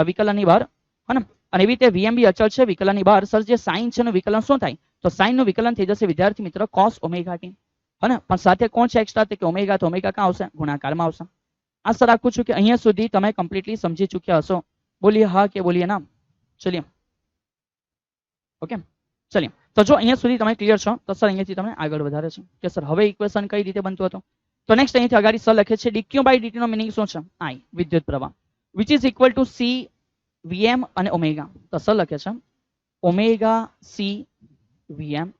Speaker 1: વિકલનની બહાર હે ને અને એવી રીતે વીએમ બી અચળ છે વિકલનની બહાર. સર જે સાઇન છે એનું વિકલન શું થાય? તો સાઇન નું વિકલન થઈ જશે વિદ્યાર્થી મિત્ર cos ઓમેગા ટી. હે પણ સાથે કોણ છે એક્સ્ટ્રા? કે ઓમેગા, તો ઓમેગા ક્યાં આવશે? ગુણાકારમાં આવશે. આશા રાખું છું કે અહીંયા સુધી તમે કમ્પ્લીટલી સમજી ચૂક્યા હશો. બોલીએ હા કે બોલીએ ના? ચલિए ઓકે ચલિए. તો જો અહીંયા સુધી તમે ક્લિયર છો તો સર અહીંયાથી તમે આગળ વધારે છે કે સર હવે ઇક્વેશન કઈ રીતે બનતું હતું. તો નેક્સ્ટ અહીંથી આગળ સર લખે છે dq બાય dt નો મિનિંગ શું છે? I વિદ્યુત પ્રવાહ which is equal to c vm અને ઓમેગા. તો સર લખે છે ઓમેગા c vm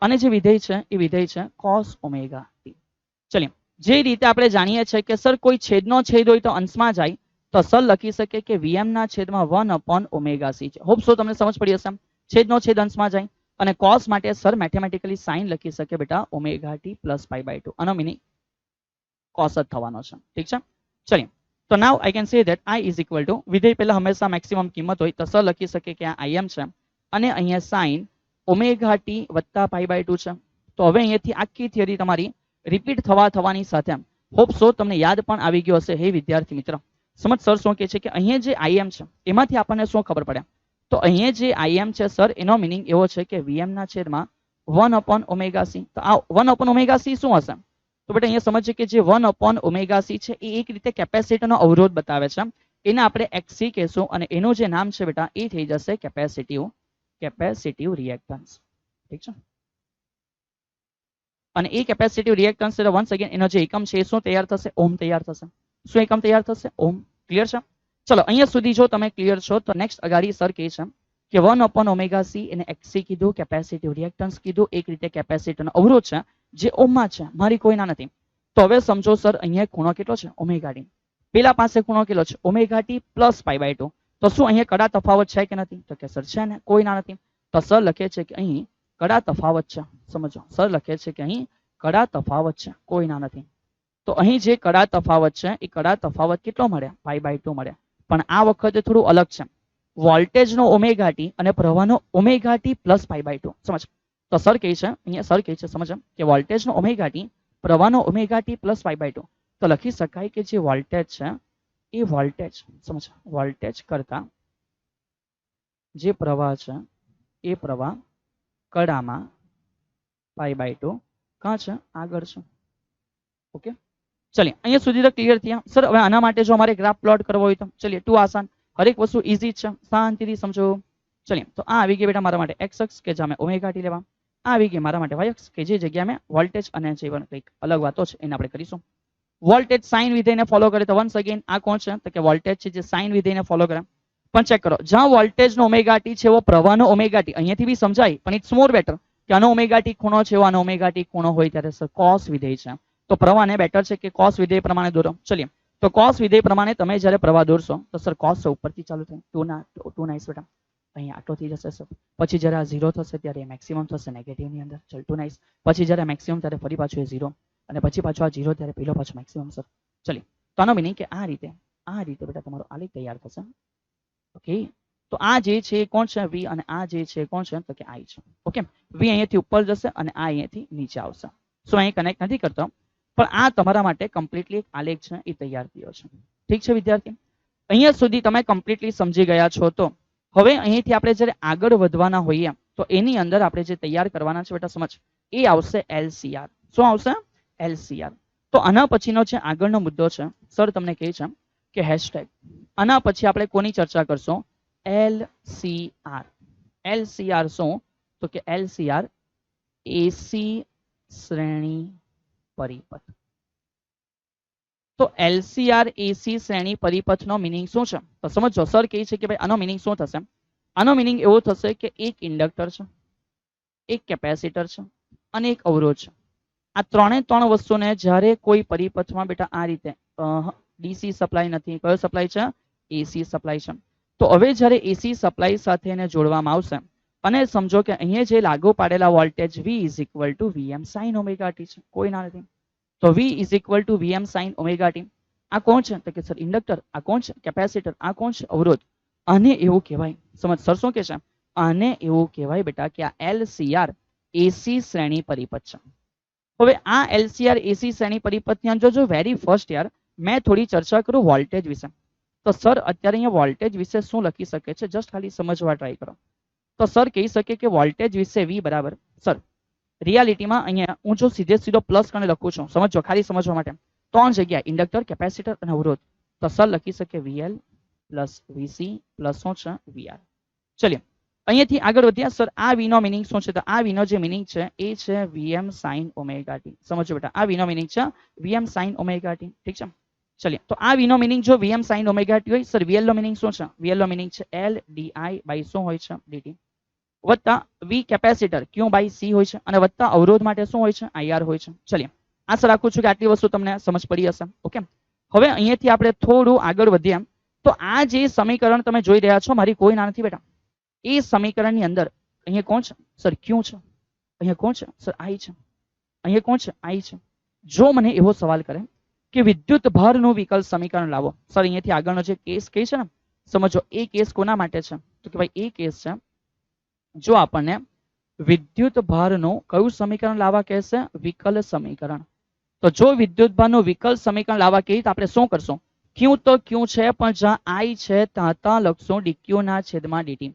Speaker 1: અને જે વિધેય છે એ વિધેય છે cos ઓમેગા t. ચલિए જે રીતે આપણે જાણીએ છીએ કે સર કોઈ છેદનો છેદ હોય તો અંશમાં જાય, તો સર લખી શકે કે vm ના છેદમાં 1 ઓમેગા c છે. હોપ સો તમને સમજ પડી હશે. છેદનો છેદ અંશમાં જાય અને cos માટે સર મેથેમેટિકલી સાઇન લખી શકે બેટા omega t plus pi by 2. આનો મિનિંગ cos જ થવાનો છે. ઠીક છે. ચલિए તો now I can say that I is equal to વિધેય પહેલા હંમેશા મેક્સિમમ કિંમત હોય તો સર લખી શકે કે આ Im છે અને અહીંયા સાઇન ઓમેગા t વત્તા પાઈ બાય 2 છે. તો હવે અહીંયાથી આખી થિયરી તમારી રિપીટ થવાની સાથે હોપ સો તમને યાદ પણ આવી ગયો હશે. હે વિદ્યાર્થી મિત્ર સમજ સર શું કહે છે કે અહીંયા જે Im છે એમાંથી આપણને શું ખબર પડે? તો અહીંયા જે Im છે સર એનો મિનિંગ એવો છે કે vm ના છેદમાં 1 ઓમેગા c. તો આ 1 ઓમેગા c શું હશે? તો બેટા અહીંયા સમજીએ કે જે 1 ઓમેગા c છે એ એક રીતે કેપેસિટરનો અવરોધ બતાવે છે. એને આપણે xc કહેશું અને એનું જે નામ છે બેટા એ થઈ જશે કેપેસિટિવ રિએક્ટન્સ. ઠીક છે. અને એ કેપેસિટિવ રિએક્ટન્સ એટલે વન્સ અગેન એનો જે એકમ છે એ શું તૈયાર થશે? ઓમ તૈયાર થશે. શું એકમ તૈયાર થશે? ઓમ. ક્લિયર છે? ચલો અહીંયા સુધી જો તમે ક્લિયર છો તો નેક્સ્ટ અગાડી સર કહે છે કે 1 ઓમેગા c એને xc કીધું, કેપેસિટિવ રિએક્ટન્સ કીધું, એક રીતે કેપેસિટરનો અવરોધ છે જે ઓમમાં છે, મારી કોઈના નથી. તો હવે સમજો સર અહીંયા ખૂણો કેટલો છે? Omega t. પેલા પાસે ખૂણો કેટલો છે? Omega t plus pi by 2. તો શું અહીંયા કડા તફાવત છે કે નથી? તો કે સર છે ને, કોઈના નથી. તો સર લખે છે કે અહીં કડા તફાવત છે. સમજો સર લખે છે કે અહીં કડા તફાવત છે, કોઈના નથી. તો અહીં જે કડા તફાવત છે એ કડા તફાવત કેટલો મળે? પાઈ બાય 2 મળે. પણ આ વખતે થોડું અલગ છે. વોલ્ટેજનો ઓમેગા ટી અને પ્રવાહનો omega t plus pi by 2. સમજ. તો સર કહે છે અહીંયા સર કહે છે સમજ કે વોલ્ટેજનો ઓમેગા ટી પ્રવાહનો omega t plus pi by 2. તો લખી શકાય કે જે વોલ્ટેજ છે એ વોલ્ટેજ સમજ વોલ્ટેજ કરતા જે પ્રવાહ છે એ પ્રવાહ કડામાં પાઈ બાય 2 કાં છે? આગળ છે. ઓકે ચલિए અહીંયા સુધી તો ક્લિયર થયા સર. હવે આના માટે જો અમારે ગ્રાફ પ્લોટ કરવો હોય તો ચલિए ટુ આસાન, હરેક વસ્તુ ઈઝી છે, શાંતિથી સમજો. ચલિए તો આ આવી ગઈ બેટા મારા માટે x અક્ષ કે જ્યાં ઓમેગા ટી લેવા. આ આવી ગઈ મારા માટે y અક્ષ કે જે જગ્યાએ મેં વોલ્ટેજ અને જે પણ કંઈક અલગ વાતો છે એને આપણે કરીશું. વોલ્ટેજ સાઇન વિધેયને ફોલો કરે તો વન્સ અગેન આ કોણ છે? તો કે વોલ્ટેજ છે જે સાઇન વિધેયને ફોલો કરે. પણ ચેક કરો જ્યાં વોલ્ટેજનો ઓમેગા ટી છે એવો પ્રવાહનો ઓમેગા ટી અહીંયાથી બી સમજાય પણ ઇટ્સ મોર બેટર કે આનો ઓમેગા ટી ખૂણો છે એવો આનો ઓમેગા ટી ખૂણો હોય ત્યારે સર cos વિધેય છે. તો પ્રવાહને બેટર છે કે cos વિધેય પ્રમાણે દોરો. ચલિए તો cos વિધેય પ્રમાણે તમે જ્યારે પ્રવાહ દોરશો તો સર cos ઉપરથી ચાલુ થાય ટુ નાઇસ બેટા અહીંયા આટલો થઈ જશે સર. પછી જ્યારે આ 0 થશે ત્યારે મેક્સિમમ થશે નેગેટિવની અંદર. ચલ ટુ નાઇસ. પછી જ્યારે મેક્સિમમ ત્યારે ફરી પાછું એ 0 અને પછી પાછું આ 0 ત્યારે પેલો પાછો મેક્સિમમ સર. ચલિए તો આનો મિનિંગ કે આ રીતે બેટા તમારો આલેખ તૈયાર થશે. ઓકે તો આ જે છે કોણ છે? v અને આ જે છે કોણ છે? તો કે I છે. ઓકે v અહીંયાથી ઉપર જશે અને આ અહીંયાથી નીચે આવશે. સો અહીં કનેક્ટ નથી કરતો પણ આ તમારા માટે કમ્પ્લીટલી એક આલેખ છે એ તૈયાર થયો છે. ઠીક છે વિદ્યાર્થી? અહીંયા સુધી તમે કમ્પ્લીટલી સમજી ગયા છો. તો હવે અહીંથી આપણે જ્યારે આગળ વધવાના હોઈએ તો એની અંદર આપણે જે તૈયાર કરવાના છે બેટા સમજ એ આવશે LCR. શું આવશે? LCR. તો આના પછીનો જે આગળનો મુદ્દો છે સર તમને કહે છે કે હેશટેગ. આના પછી આપણે કોની ચર્ચા કરશું? LCR. LCR શું? તો કે LCR AC શ્રેણી પરિપથ. તો LCR AC શ્રેણી પરિપથનો મિનિંગ શું છે? તો સમજો સર કહે છે કે ભાઈ આનો મિનિંગ શું થશે? આનો મિનિંગ એવો થશે કે એક ઇન્ડક્ટર છે, એક કેપેસિટર છે અને એક અવરોધ છે. આ ત્રણ વસ્તુને જ્યારે કોઈ પરિપથમાં બેટા આ રીતે ડીસી સપ્લાય નથી, કયો સપ્લાય છે? એસી સપ્લાય છે. તો હવે જ્યારે એસી સપ્લાય સાથે એને જોડવામાં આવશે અને સમજો કે અહીંયા જે લાગુ પાડેલા voltage V is equal to VM sin omega T છે, કોઈ ના નથી. તો V is equal to VM sin omega T. આ કોણ છે? તો કે સર ઇન્ડક્ટર. આ કોણ છે? કેપેસિટર. આ કોણ છે? અવરોધ. આને એવું કહેવાય સમજ સર શું કહે છે? આને એવું કહેવાય બેટા કે આ LCR એસી શ્રેણી પરિપથ છે. હવે આ LCR એસી શ્રેણી પરિપથની અંદર જો વેરી ફર્સ્ટ યાર મેં થોડી ચર્ચા કરું વોલ્ટેજ વિશે. તો સર અત્યારે અહીંયા વોલ્ટેજ વિશે શું લખી શકે છે? જસ્ટ ખાલી સમજવા ટ્રાય કરો. તો સર કહી શકે કે વોલ્ટેજ વિશે V બરાબર સર રિયાલિટીમાં અહીંયા હું જો સીધો પ્લસ કરીને લખું છું, સમજો ખાલી સમજવા માટે, 3 જગ્યા ઇન્ડક્ટર, કેપેસિટર અને અવરોધ. તો સર લખી શકે VL પ્લસ VC પ્લસ શું છે VR. ચલિए અહીંયાથી આગળ વધ્યા. સર આ V નો મિનિંગ શું છે? તો આ V નો જે મિનિંગ છે એ છે VM sin ઓમેગા t. સમજો બેટા, આ V નો મિનિંગ છે VM sin ઓમેગા t. ઠીક છે. ચલિए તો આ V નો મિનિંગ જો VM sin ઓમેગા t હોય, સર VL નો મિનિંગ શું છે? VL નો મિનિંગ છે L di by શું હોય છે? dt વત્તા V capacitor Q by C હોય છે અને વત્તા અવરોધ માટે શું હોય છે? IR હોય છે. ચલિए આશા રાખું છું કે આટલી વસ્તુ તમને સમજ પડી હશે. ઓકે, હવે અહીંયાથી આપણે થોડું આગળ વધ્યા. તો આ જે સમીકરણ તમે જોઈ રહ્યા છો, મારી કોઈ ના નથી બેટા, એ સમીકરણની અંદર અહીંયા કોણ છે? સર Q છે. અહીંયા કોણ છે? સર I છે. અહીંયા કોણ છે? I છે. જો મને એવો સવાલ કરે કે વિદ્યુત ભારનું વિકલ સમીકરણ લાવો, સર અહીંયાથી આગળનો જે કેસ કહે છે ને, સમજો એ કેસ કોના માટે છે? તો કે ભાઈ એ કેસ છે જો આપણને વિદ્યુત ભારનું કયું સમીકરણ લાવવા કહેશે? વિકલ સમીકરણ. તો જો વિદ્યુત ભારનું વિકલ સમીકરણ લાવવા કહીએ તો આપણે શું કરશું? Q તો Q છે, પણ જ્યાં I છે ત્યાં લખશું dq ના છેદમાં dt.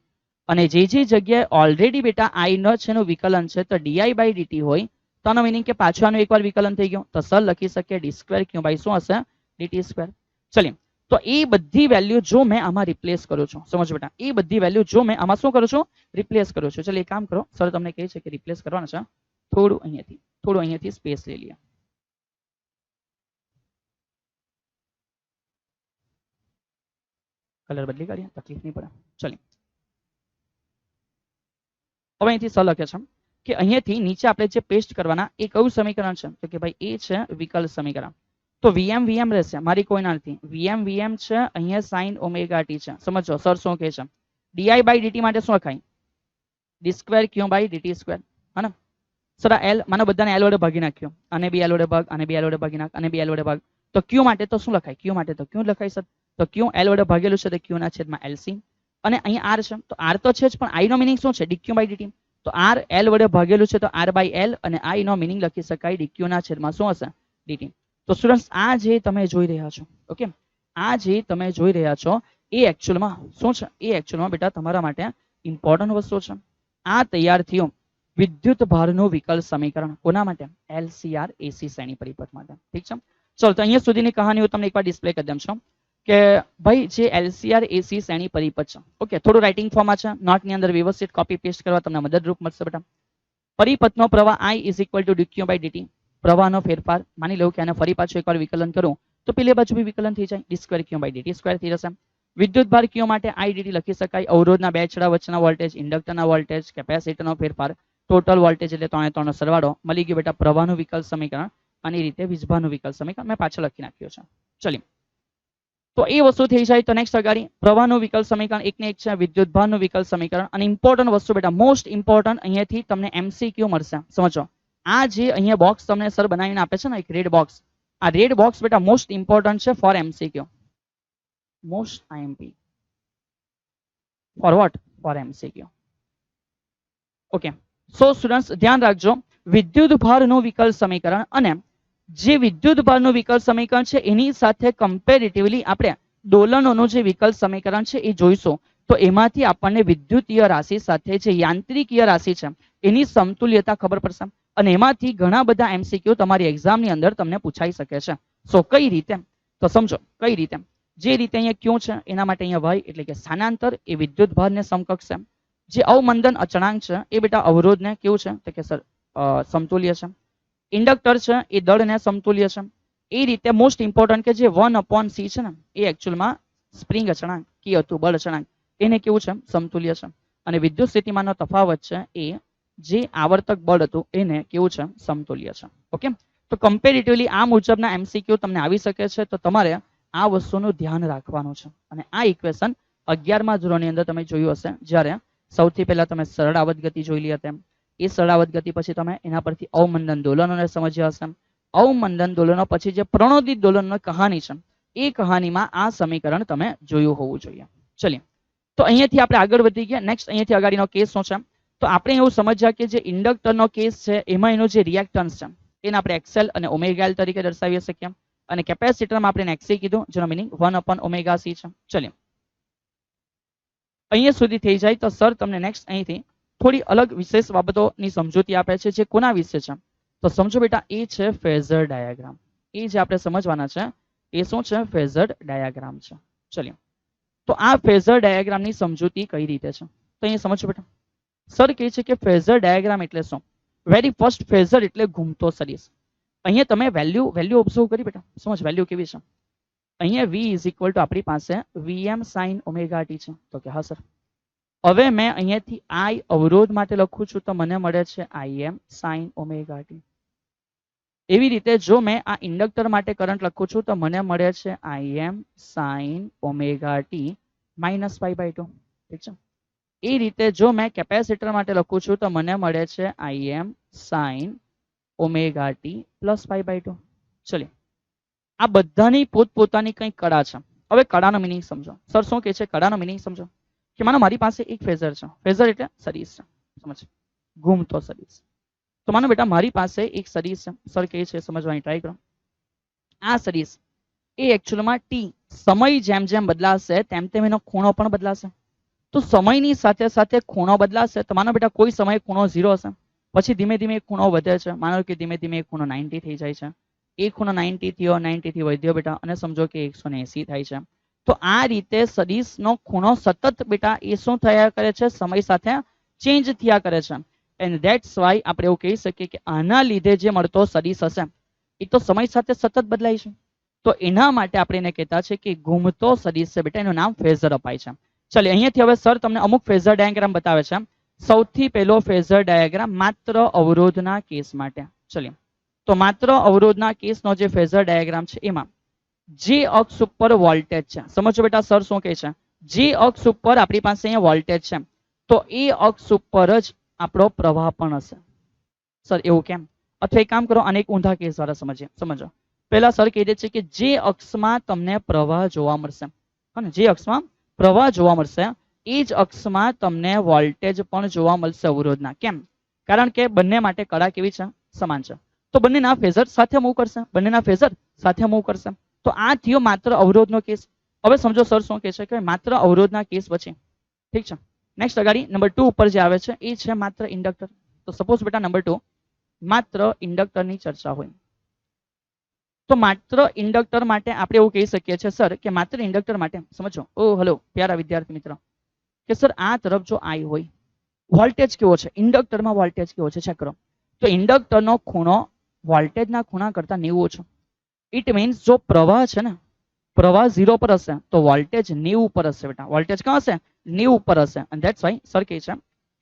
Speaker 1: અને જે જગ્યાએ ઓલરેડી બેટા I ન છે એનું વિકલન છે, તો di by dt હોય તો આનો મિનિંગ કે પાછું આનું એકવાર વિકલન થઈ ગયું. તો સર લખી શકીએ d² Q by શું હશે? dt². ચલિए તો એ બધી વેલ્યુ જો મેં આમાં રિપ્લેસ કરું છું, સમજો બેટા, એ બધી વેલ્યુ જો મેં આમાં શું કરું છું? રિપ્લેસ કરું છું. ચલો એક કામ કરો, સર તમને કહે છે કે રિપ્લેસ કરવાના છે, થોડું અહીંયાથી સ્પેસ લઈ લઈએ. કલર બદલી કાઢીએ, તકલીફ નહીં પડે. ચલિए હવે અહીંથી સર લખે છે કે અહીંયાથી નીચે આપણે જે પેસ્ટ કરવાના એ કયું સમીકરણ છે? તો કે ભાઈ એ છે વિકલ સમીકરણ. તો VM રહેશે, મારી કોઈ ના નથી. VM છે, અહીંયા sin ઓમેગા t છે. સમજો સર શું કહે છે? di by dt માટે શું લખાય? d² Q by dt². હા ને સર આ L માનો બધાને L વડે ભાગી નાખ્યો, અને બી L વડે ભાગ, અને બી L વડે ભાગી નાખ, અને બી L વડે ભાગ. તો Q માટે તો શું લખાય? Q માટે તો Q લખાય સર. તો Q L વડે ભાગેલું છે તો Q ના છેદમાં LC. અને અહીંયા R છે, તો R તો છે જ, પણ I નો મિનિંગ શું છે? dq by dt. તો R L વડે ભાગેલું છે તો R by L, અને I નો મિનિંગ લખી શકાય dq ના છેદમાં શું હશે? dt. તો સ્ટુડન્ટ્સ આ જે તમે જોઈ રહ્યા છો, ઓકે, આ જે તમે જોઈ રહ્યા છો એ એકચ્યુઅલમાં શું છે? એ એકચ્યુઅલમાં બેટા તમારા માટે ઇમ્પોર્ટન્ટ વસ્તુ છે. આ તૈયાર થયું વિદ્યુત ભારનું વિકલ સમીકરણ. કોના માટે? LCR AC શ્રેણી પરિપથ માટે. ઠીક છે. ચલો તો અહીંયા સુધીની કહાની હું તમને એકવાર ડિસ્પ્લે કરી દઉં છું કે ભાઈ જે LCR AC શ્રેણી પરિપથ છે, ઓકે, થોડું રાઇટિંગ ફોર્મમાં છે, નોટની અંદર વ્યવસ્થિત કોપી પેસ્ટ કરવા તમને મદદરૂપ મળશે બેટા. પરિપથનો પ્રવાહ I is equal to dq by dt. પ્રવાહનો ફેરફાર, માની લઉં કે આને ફરી પાછું એકવાર વિકલન કરું તો પેલી બાજુ બી વિકલન થઈ જાય, d² Q by dt² થઈ જશે. વિદ્યુત ભાર Q માટે I dt લખી શકાય અવરોધના બે છેડા વચ્ચેના વોલ્ટેજ, ઇન્ડક્ટરના વોલ્ટેજ, કેપેસિટરનો ફેરફાર, ટોટલ વોલ્ટેજ એટલે 3 નો સરવાળો. મળી ગયું બેટા પ્રવાહનું વિકલ સમીકરણ. અને રીતે વીજભારનું વિકલ સમીકરણ મેં પાછળ લખી નાખ્યું છે. ચલિए તો એ વસ્તુ થઈ જાય. તો નેક્સ્ટ અગાડી પ્રવાહનું વિકલ સમીકરણ એકને એક છે, વિદ્યુત ભારનું વિકલ સમીકરણ. અને ઇમ્પોર્ટન્ટ વસ્તુ બેટા, મોસ્ટ ઇમ્પોર્ટન્ટ, અહીંયાથી તમને MCQ મળશે. સમજો આ જે અહીંયા બોક્સ તમને સર બનાવીને આપે છે ને, એક રેડ બોક્સ, આ રેડ બોક્સ બેટા મોસ્ટ ઇમ્પોર્ટન્ટ છે for MCQ, most IMP for what? For MCQ. Okay, so students ધ્યાન રાખજો, વિદ્યુત ભારનું વિકલ સમીકરણ અને જે વિદ્યુત ભારનું વિકલ સમીકરણ છે એની સાથે કમ્પેરેટિવલી આપણે દોલનોનું જે વિકલ સમીકરણ છે એ જોઈશું. તો એમાંથી આપણને વિદ્યુતીય રાશિ સાથે જે યાંત્રિકીય રાશિ છે એની સમતુલ્યતા ખબર પડશે. અને એમાંથી ઘણા બધા MCQ તમારી એક્ઝામની અંદર તમને પૂછાઈ શકે છે. સો કઈ રીતે? તો સમજો કઈ રીતે. જે રીતે અહીંયા Q છે એના માટે અહીંયા Y એટલે કે સ્થાનાંતર એ વિદ્યુત ભારને સમકક્ષ છે. જે અવમંદન અચળાંક છે એ બેટા અવરોધને કેવું છે? તો કે સર સમતુલ્ય છે. ઇન્ડક્ટર છે એ દળને સમતુલ્ય છે. એ રીતે મોસ્ટ ઇમ્પોર્ટન્ટ કે જે 1/c છે ને એ એકચ્યુઅલમાં સ્પ્રિંગ અચળાંક કી હતું, બળ અચળાંક, એને કેવું છે? સમતુલ્ય છે. અને વિદ્યુત સ્થિતિમાનનો તફાવત છે એ જે આવર્તક બળ હતું એને કેવું છે? સમતુલ્ય છે. ઓકે, તો કમ્પેરેટિવલી આ મુજબના MCQ તમને આવી શકે છે. તો તમારે આ વસ્તુનું ધ્યાન રાખવાનું છે. અને આ ઇક્વેશન 11મા ધોરણની અંદર તમે જોયું હશે, જ્યારે સૌથી પહેલા તમે સરળ આવર્ત ગતિ જોઈ લી હતી. એ સરળ આવર્ત ગતિ પછી તમે એના પરથી અવમંદન દોલનોને સમજ્યા હશે. અવમંદન દોલનો પછી જે પ્રણોદિત દોલનની કહાની છે એ કહાનીમાં આ સમીકરણ તમે જોયું હોવું જોઈએ. ચલિए તો અહીંયાથી આપણે આગળ વધી ગયા. નેક્સ્ટ અહીંયાથી આગળનો કેસ શું છે? તો આપણે એવું સમજ્યા કે જે ઇન્ડક્ટરનો કેસ છે એમાં એનો જે રિએક્ટન્સ છે એને આપણે XL અને ઓમેગા L તરીકે દર્શાવી શકીએ. અને કેપેસિટરમાં આપણે XC કીધું, જેનો મીનિંગ 1/ωc છે. ચલિए અહીંયા સુધી થઈ જાય તો સર તમને નેક્સ્ટ અહીંથી થોડી અલગ વિશેષ બાબતોની સમજૂતી આપે છે, જે કોના વિશે છે? તો સમજો બેટા, એ છે ફેઝર ડાયાગ્રામ. એ જે આપણે સમજવાના છે એ શું છે? ફેઝર ડાયાગ્રામ છે. ચલિए તો આ ફેઝર ડાયાગ્રામની સમજૂતી કઈ રીતે છે તો અહીંયા સમજો બેટા. સર કહે છે કે ફેઝર ડાયાગ્રામ એટલે શું? વેરી ફર્સ્ટ, ફેઝર એટલે ઘૂમતો સદિશ. અહીંયા તમે વેલ્યુ ઓબ્ઝર્વ કરી બેટા, સમજ વેલ્યુ કેવી છે. અહીંયા v ઇઝ ઇક્વલ ટુ આપણી પાસે Vm sin ઓમેગા t છે. તો કે હા સર. હવે મેં અહીંયાથી I અવરોધ માટે લખું છું તો મને મળે છે Im sin ઓમેગા t. એવી રીતે જો મેં આ ઇન્ડક્ટર માટે કરંટ લખું છું તો મને મળે છે Im sin omega t minus π/2. ઠીક છે. એ રીતે જો મેં કેપેસિટર માટે લખું છું તો મને મળે છે Im sin omega t plus π/2. ચલિए આ બધાની પોતપોતાની કંઈક કળા છે. હવે કળાનો મિનિંગ સમજો. સર શું કહે છે? કળાનો મિનિંગ સમજો કે માનો મારી પાસે એક ફેઝર છે. ફેઝર એટલે સદિશ છે, સમજ, ઘૂમતો સદિશ. તો માનો બેટા મારી પાસે એક સદિશ છે. સર કહે છે સમજવાની ટ્રાય કરો. આ સદિશ એ એકચ્યુઅલમાં ટી સમય જેમ જેમ બદલાશે તેમ તેમ એનો ખૂણો પણ બદલાશે. તો સમયની સાથે સાથે ખૂણો બદલાશે. તો માનો બેટા કોઈ સમયે ખૂણો 0 હશે, પછી ધીમે ધીમે ખૂણો વધે છે. માનો કે ધીમે ધીમે ખૂણો 90 થઈ જાય છે. એક ખૂણો 90 થયો, 90 થી વધ્યો બેટા, અને સમજો કે 180 થાય છે. તો આ રીતે સદિશનો ખૂણો સતત બેટા એ શું થયા કરે છે? સમય સાથે ચેન્જ થયા કરે છે. એન્ડ ધેટ્સ વાય આપણે એવું કહી શકીએ કે આના લીધે જે મળતો સદિશ હશે એ તો સમય સાથે સતત બદલાય છે. તો એના માટે આપણે એને કહેતા છે કે ઘૂમતો સદિશ છે બેટા, એનું નામ ફેઝર અપાય છે. ચાલો અહીંયાથી હવે સર તમને અમુક ફેઝર ડાયાગ્રામ બતાવે છે. સૌથી પહેલો ફેઝર ડાયાગ્રામ માત્ર અવરોધના કેસ માટે. ચલિએ તો માત્ર અવરોધના કેસનો જે ફેઝર ડાયાગ્રામ છે એમાં જે અક્ષ ઉપર વોલ્ટેજ છે, સમજો બેટા સર શું કહે છે? જે અક્ષ ઉપર આપણી પાસે અહીંયા વોલ્ટેજ છે તો એ અક્ષ ઉપર જ આપણો પ્રવાહ પણ હશે. સર એવું કેમ? અથવા એક કામ કરો, આને એક ઊંધા કેસ દ્વારા સમજીએ. સમજો પહેલા સર કહી દે છે કે જે અક્ષમાં તમને પ્રવાહ જોવા મળશે, અને જે અક્ષમાં પ્રવાહ જોવા મળશે એ જ અક્ષમાં તમને વોલ્ટેજ પણ જોવા મળશે અવરોધના. કેમ? કારણ કે બંને માટે કળા કેવી છે? સમાન છે. તો બંનેના ફેઝર સાથે મૂવ કરશે, બંનેના ફેઝર સાથે મૂવ કરશે. તો આ થયો માત્ર અવરોધનો કેસ. હવે સમજો સર શું કહે છે કે માત્ર અવરોધના કેસ પછી, ઠીક છે, નેક્સ્ટ અગાડી નંબર 2 ઉપર જે આવે છે એ છે માત્ર ઇન્ડક્ટર. તો સપોઝ બેટા નંબર 2 માત્ર ઇન્ડક્ટરની ચર્ચા હોય તો માત્ર ઇન્ડક્ટર માટે આપણે એવું કહી શકીએ છીએ સર કે માત્ર ઇન્ડક્ટર માટે સમજો. ઓ હેલો પ્યારા વિદ્યાર્થી મિત્રો, કે સર આ તરફ જો I હોય, વોલ્ટેજ કેવો છે ઇન્ડક્ટરમાં? વોલ્ટેજ કેવો છે ચેક કરો. તો ઇન્ડક્ટરનો ખૂણો વોલ્ટેજના ખૂણા કરતા 90 ઓછો. ઇટ મીન્સ જો પ્રવાહ છે ને, પ્રવાહ 0 પર હશે તો વોલ્ટેજ 90 પર હશે બેટા. વોલ્ટેજ ક્યાં હશે? 90 પર હશે. અને ધેટ્સ વાય સર કહે છે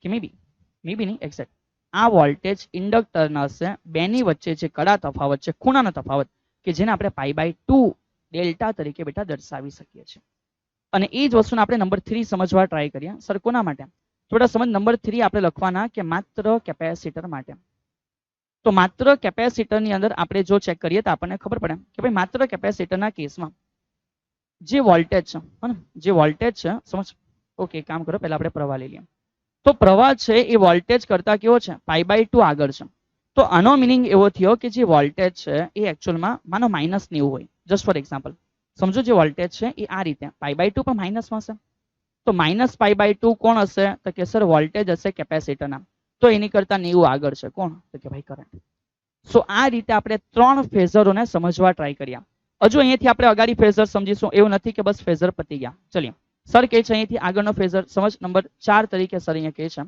Speaker 1: કે મે બી નહીં એક્ઝેક્ટ આ વોલ્ટેજ ઇન્ડક્ટરના હશે. બેની વચ્ચે જે કડા તફાવત છે, ખૂણાનો તફાવત, કે જેને આપણે π/2 ડેલ્ટા તરીકે બેટા દર્શાવી શકીએ છીએ. અને એ જ વસ્તુને આપણે નંબર 3 સમજવા ટ્રાય કરીએ. સર કોના માટે? થોડા સમજ નંબર 3 આપણે લખવાના કે માત્ર કેપેસિટર માટે. તો માત્ર કેપેસિટરની અંદર આપણે જો ચેક કરીએ તો આપણને ખબર પડે કે ભાઈ માત્ર કેપેસિટરના કેસમાં જે વોલ્ટેજ છે, જે વોલ્ટેજ છે સમજ. ઓકે કામ કરો, પહેલા આપણે પ્રવાહ લઈ લઈએ. તો પ્રવાહ છે એ વોલ્ટેજ કરતા કેવો છે? π/2 આગળ છે. તો આનો મિનિંગ એવો થયો કે જે વોલ્ટેજ છે એ એકચ્યુઅલમાં માનો -90 હોય. જસ્ટ ફોર એક્ઝામ્પલ સમજો જે વોલ્ટેજ છે એ આ રીતે π/2 પણ માઇનસમાં હશે. તો -π/2 કોણ હશે? તો કે સર વોલ્ટેજ હશે કેપેસિટરના. તો એની કરતા 90 આગળ છે કોણ? તો કે ભાઈ કરંટ. સો આ રીતે આપણે 3 ફેઝરોને સમજવા ટ્રાય કર્યા. હજુ અહીંયાથી આપણે અગાડી ફેઝર સમજીશું. એવું નથી કે બસ ફેઝર પતી ગયા. ચલિએ સર કહે છે અહીંયાથી આગળનો ફેઝર સમજ નંબર 4 તરીકે સર અહીંયા કહે છે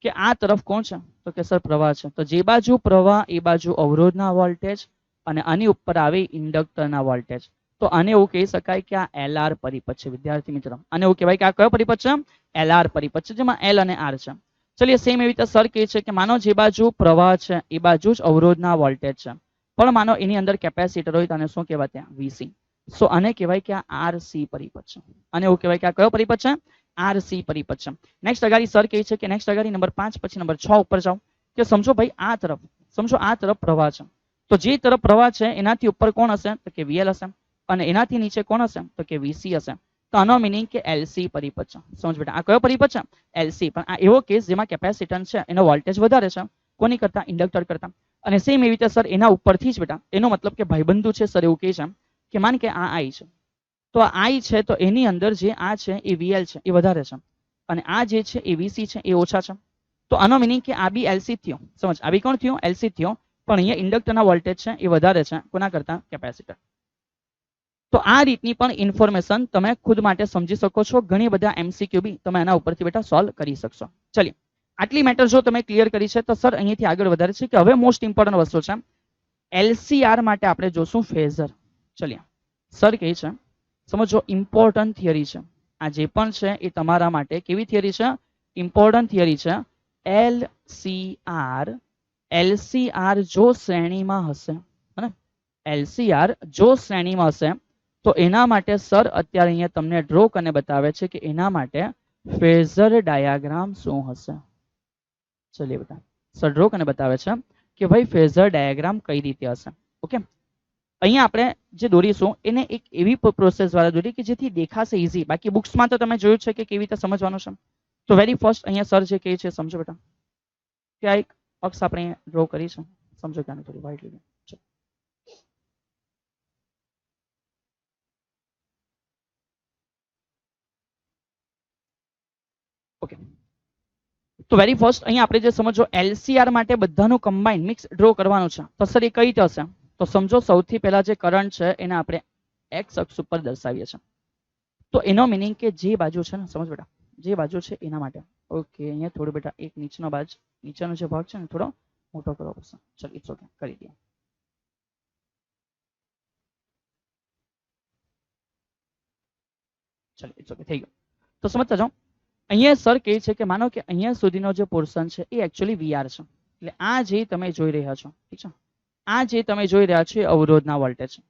Speaker 1: કે આ તરફ કોણ છે? તો કે સર પ્રવાહ છે. તો જે બાજુ પ્રવાહ એ બાજુ અવરોધના વોલ્ટેજ, અને આની ઉપર આવે ઇન્ડક્ટરના વોલ્ટેજ. તો આને એવું કહી શકાય કે આ LR પરિપથ છે વિદ્યાર્થી મિત્રો. આને એવું કહેવાય કે આ કયો પરિપથ છે? LR પરિપથ છે, જેમાં L અને R છે. ચલિए સેમ એવી રીતે સર કહે છે કે માનો જે બાજુ પ્રવાહ છે એ બાજુ જ અવરોધના વોલ્ટેજ છે, પણ માનો એની અંદર કેપેસિટર હોય તો આને શું કહેવાય? ત્યાં VC. સો આને કહેવાય કે આ RC પરિપથ છે. આને એવું કહેવાય કે આ કયો પરિપથ છે? RC પરિપથ છે. નેક્સ્ટ અગાડી સર કહે છે કે નેક્સ્ટ અગાડી નંબર 5 પછી નંબર 6 ઉપર જાઓ કે સમજો ભાઈ આ તરફ, સમજો આ તરફ પ્રવાહ છે. તો જે તરફ પ્રવાહ છે એનાથી ઉપર કોણ હશે? તો કે VL હશે. અને એનાથી નીચે કોણ હશે? તો કે VC હશે. તો આનો મિનિંગ કે LC પરિપથ છે. સમજ બેટા આ કયો પરિપથ છે? LC. પણ આ એવો કેસ જેમાં કેપેસિટન્સ છે એનો વોલ્ટેજ વધારે છે કોની કરતા? ઇન્ડક્ટર કરતા. અને સેમ એવી રીતે સર એના ઉપરથી જ બેટા એનો મતલબ કે ભાઈબંધુ છે સર એવું કહે છે કે માન કે આ આઈ છે, તો આ આઈ છે તો એની અંદર જે આ છે એ વીએલ છે એ વધારે છે અને આ જે છે એ વીસી છે એ ઓછા છે. તો આનો મિનિંગ કે આ બી એલસી થયો, સમજ, આ બી કોણ થયો? એલસી થયો, પણ અહીંયા ઇન્ડક્ટરના વોલ્ટેજ છે એ વધારે છે કોના કરતા? કેપેસિટર. તો આ રીતની પણ ઇન્ફોર્મેશન તમે ખુદ માટે સમજી શકો છો. ઘણી બધા એમસીક્યુ બી તમે એના ઉપરથી બેટા સોલ્વ કરી શકશો. ચલિए આટલી મેટર જો તમે ક્લિયર કરી છે તો સર અહીંયાથી આગળ વધારે છે કે હવે મોસ્ટ ઇમ્પોર્ટન્ટ વસ્તુ છે એલસીઆર માટે આપણે જોશું ફેઝર. ચલિए સર કહે છે સમજો ઇમ્પોર્ટન્ટ થિયરી છે આ જે પણ છે એ તમારા માટે કેવી થિયરી છે? ઇમ્પોર્ટન્ટ થિયરી છે. એલસીઆર, એલસીઆર જો શ્રેણીમાં હશે, હે, એલસીઆર જો શ્રેણીમાં હશે તો એના માટે સર અત્યારે અહીંયા તમને ડ્રો કરીને બતાવે છે કે એના માટે ફેઝર ડાયાગ્રામ શું હશે. ચલિए બેટા સર ડ્રો કરીને બતાવે છે કે ભાઈ ફેઝર ડાયાગ્રામ કઈ રીતે હશે. ઓકે, અહીંયા આપણે જે દોરીશું એને એક એવી પ્રોસેસ દ્વારા દોરી કે જેથી દેખાશે ઈઝી. બાકી બુક્સમાં તો તમે જોયું છે કે કેવી રીતે સમજવાનું છે. તો વેરી ફર્સ્ટ અહીંયા સર જે કહે છે સમજો બેટા કે આ એક અક્ષ આપણે ડ્રો કરી છે, સમજો કે આને થોડી વ્હાઈટ લીધી. ઓકે, તો વેરી ફર્સ્ટ અહીંયા આપણે જે સમજો એલસીઆર માટે બધાનું કમ્બાઇન મિક્સ ડ્રો કરવાનું છે તો સર એ કઈ રીતે હશે? તો સમજો સૌથી પહેલા જે કરંટ છે એને આપણે એક્સ અક્ષ ઉપર દર્શાવીએ છીએ. તો એનો મિનિંગ કે જે બાજુ છે ને, સમજ બેટા, જે બાજુ છે એના માટે. ઓકે, અહીંયા થોડું બેટા એક નીચેનો જે ભાગ છે ને થોડો મોટો કરવો પડશે. ચલ ઇટ્સ ઓકે, કરી દઈએ. ચલ ઇટ્સ ઓકે, થઈ ગયું. તો સમજતા જાઓ અહીંયા સર કહે છે કે માનો કે અહીંયા સુધીનો જે પોર્શન છે એ એકચ્યુઅલી વીઆર છે. એટલે આ જે તમે જોઈ રહ્યા છો, ઠીક છે, આ જે તમે જોઈ રહ્યા છો એ અવરોધના વોલ્ટેજ છે.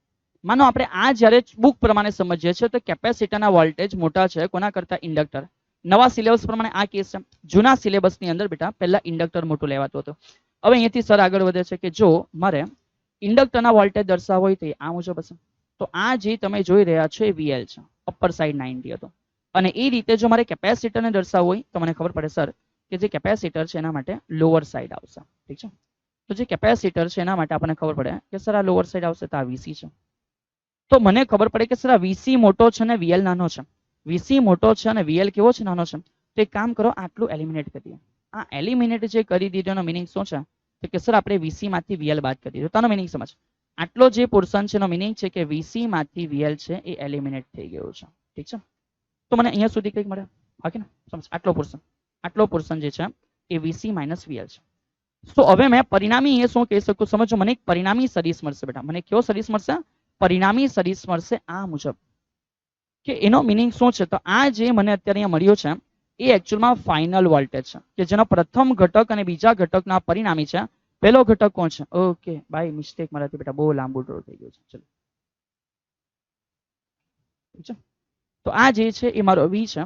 Speaker 1: માનો આપણે આ જ્યારે બુક પ્રમાણે સમજીએ છીએ તો કેપેસિટરના વોલ્ટેજ મોટા છે કોના કરતા? ઇન્ડક્ટર. નવા સિલેબસ પ્રમાણે આ કેસ છે. જૂના સિલેબસની અંદર બેટા પહેલા ઇન્ડક્ટર મોટું લેવાતું હતું. હવે અહીંયાથી સર આગળ વધે છે કે જો મારે ઇન્ડક્ટરના વોલ્ટેજ દર્શાવવો હોય તો આ મુજબ હશે. તો આ જે તમે જોઈ રહ્યા છો એ વીએલ છે, અપર સાઈડ 90 હતો. અને એ રીતે જો મારે કેપેસિટરને દર્શાવવું હોય તો મને ખબર પડે સર કે જે કેપેસિટર છે એના માટે લોઅર સાઈડ આવશે. ઠીક છે, તો જે કેપેસિટર છે એના માટે આપણને ખબર પડે કે સર આ લોઅર સાઈડ આવશે તો આ વીસી છે. તો મને ખબર પડે કે સર આ વીસી મોટો છે ને વીએલ નાનો છે. વીસી મોટો છે અને વીએલ કેવો છે? નાનો છે. તો એક કામ કરો, આટલું એલિમિનેટ કરી દઈએ. આ એલિમિનેટ જે કરી દીધોનો મિનિંગ શું છે? તો કે સર આપણે વીસી માંથી વીએલ બાદ કરી દીધું. તાનો મિનિંગ સમજ. આટલો જે પોર્શન છે એનો મિનિંગ છે કે વીસી માંથી વીએલ છે એ એલિમિનેટ થઈ ગયું છે. ઠીક છે, તો મને અહીંયા સુધી કંઈક મળે. બાકી ને સમજ, આટલો પોર્શન જે છે એ વીસી માઇનસ વીએલ છે. તો હવે મેં પરિણામી એ શું કહી શકું? સમજો મને એક પરિણામી સદિશ મળશે બેટા. મને કયો સદિશ મળશે? પરિણામી સદિશ મળશે આ મુજબ. કે એનો મિનિંગ શું છે? તો આ જે મને અત્યારે અહીંયા મળ્યો છે એ એકચ્યુઅલમાં ફાઇનલ વોલ્ટેજ છે કે જેનો પ્રથમ ઘટક અને બીજા ઘટકના પરિણામી છે. પહેલો ઘટક કોણ છે? ઓકે બાય મિસ્ટેક મારાથી બેટા બહુ લાંબુ ડ્રો થઈ ગયું છે. ચલો ઠીક છે, તો આ જે છે એ મારો વી છે,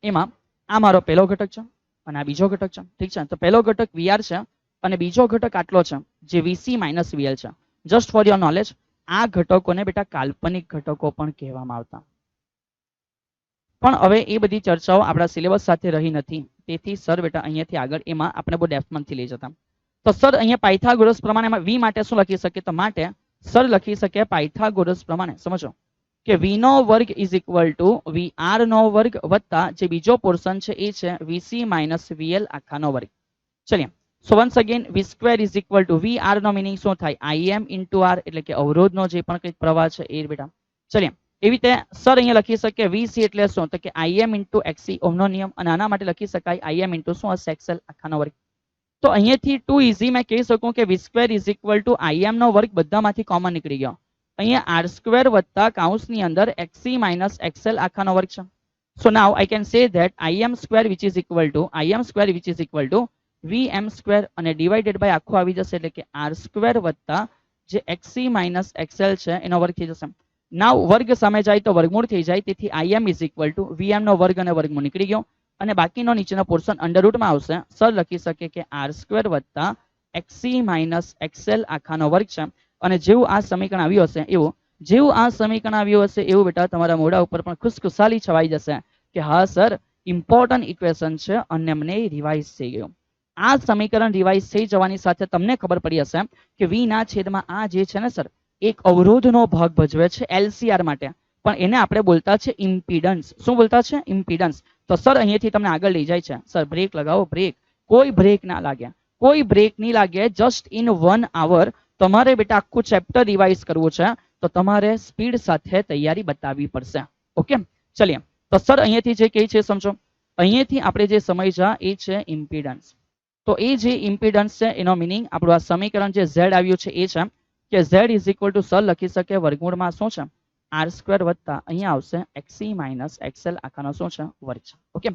Speaker 1: એમાં આ મારો પહેલો ઘટક છે અને આ બીજો ઘટક છે. ઠીક છે, તો પહેલો ઘટક વીઆર છે અને બીજો ઘટક આટલો છે જે વીસી માઇનસ વીએલ છે. જસ્ટ ફોર યોર નોલેજ આ ઘટકોને બેટા કાલ્પનિક ઘટકો પણ કહેવામાં આવતા. પણ હવે એ બધી ચર્ચાઓ આપણા સિલેબસ સાથે રહી નથી, તેથી સર બેટા અહીંયાથી આગળ એમાં આપણે બહુ ડેપ્થમાં નથી લઈ જતા. તો સર અહીંયા પાયથાગોરસ પ્રમાણે વી માટે શું લખી શકીએ? તો માટે સર લખી શકે પાયથાગોરસ પ્રમાણે સમજો કે વી નો વર્ગ is equal to V R નો વર્ગ વત્તા જે બીજો પોર્શન છે એ છે વીસી માઇનસ વીએલ આખાનો વર્ગ. ચલિए so once again V square is equal to V R નો મિનિંગ શું થાય? આઈએમ ઇન્ટુ આર, એટલે કે અવરોધનો જે પણ કંઈક પ્રવાહ છે એ બેટા. ચલિए એવી રીતે સર અહીંયા લખી શકીએ વીસી એટલે શું? તો કે આઈએમ ઇન્ટુ એક્સી, ઓહમનો નિયમ. અને આના માટે લખી શકાય આઈએમ ઇન્ટુ શું હશે? એક્સએલ આખાનો વર્ગ. તો અહીંયાથી ટુ ઇઝી મેં કહી શકું કે V square is equal to IM નો વર્ગ બધામાંથી કોમન નીકળી ગયો. અહીંયા આર સ્ક્વેર વત્તા કાઉન્સની અંદર એક્સી માઇનસ એક્સએલ આખાનો વર્ગ છે. So now I can say that IM square which is equal to VM square અને ડિવાઇડેડ બાય આખું આવી જશે, એટલે કે આર સ્ક્વેર વત્તા જે એક્સી માઇનસ એક્સએલ છે એનો વર્ગ થઈ જશે. નાઉ વર્ગ સામે જાય તો વર્ગમૂળ થઈ જાય, તેથી IM is equal to VM નો વર્ગ અને વર્ગમૂળ નીકળી ગયો અને બાકીનો નીચેનો પોર્શન અંડરરૂટમાં આવશે. સર લખી શકે કે આર સ્ક્વેર વત્તા એક્સી માઇનસ એક્સએલ આખાનો વર્ગ છે. અને જેવું આ સમીકરણ આવ્યું હશે એવું બેટા તમારા મોઢા ઉપર પણ ખુશખુશાલી છવાઈ જશે કે હા સર ઇમ્પોર્ટન્ટ ઇક્વેશન છે અને અમને રિવાઇઝ થઈ ગયું. આ સમીકરણ રિવાઇઝ થઈ જવાની સાથે તમને ખબર પડી હશે કે v ના છેદમાં આ જે છે ને સર એક અવરોધનો ભાગ ભજવે છે LCR માટે, પણ એને આપણે બોલતા છે ઇમ્પિડન્સ. શું બોલતા છે? ઇમ્પિડન્સ. તો સર અહીંયાથી તમને આગળ લઈ જાય છે. સર બ્રેક લગાવો. બ્રેક. કોઈ બ્રેક ના લાગે, કોઈ બ્રેક નહીં લાગે. જસ્ટ ઇન 1 hour તમારે બેટા આખું ચેપ્ટર રિવાઇઝ કરવું છે, તો તમારે સ્પીડ સાથે તૈયારી બતાવવી પડશે. ઓકે, ચલીએ. તો સર અહીંયાથી જે કહે છે સમજો. અહીંયાથી આપણે જે સમજ્યા એ છે ઇમ્પિડન્સ. તો એ જે ઇમ્પિડન્સ છે એનો મિનિંગ આપણું આ સમીકરણ જે Z આવ્યું છે એ છે કે Z is equal two sir લખી શકે વર્ગમૂળમાં શું છે r² વત્તા અહીંયા આવશે XC માઇનસ XL આખાનો શું છે વર્ગ છે. ઓકે,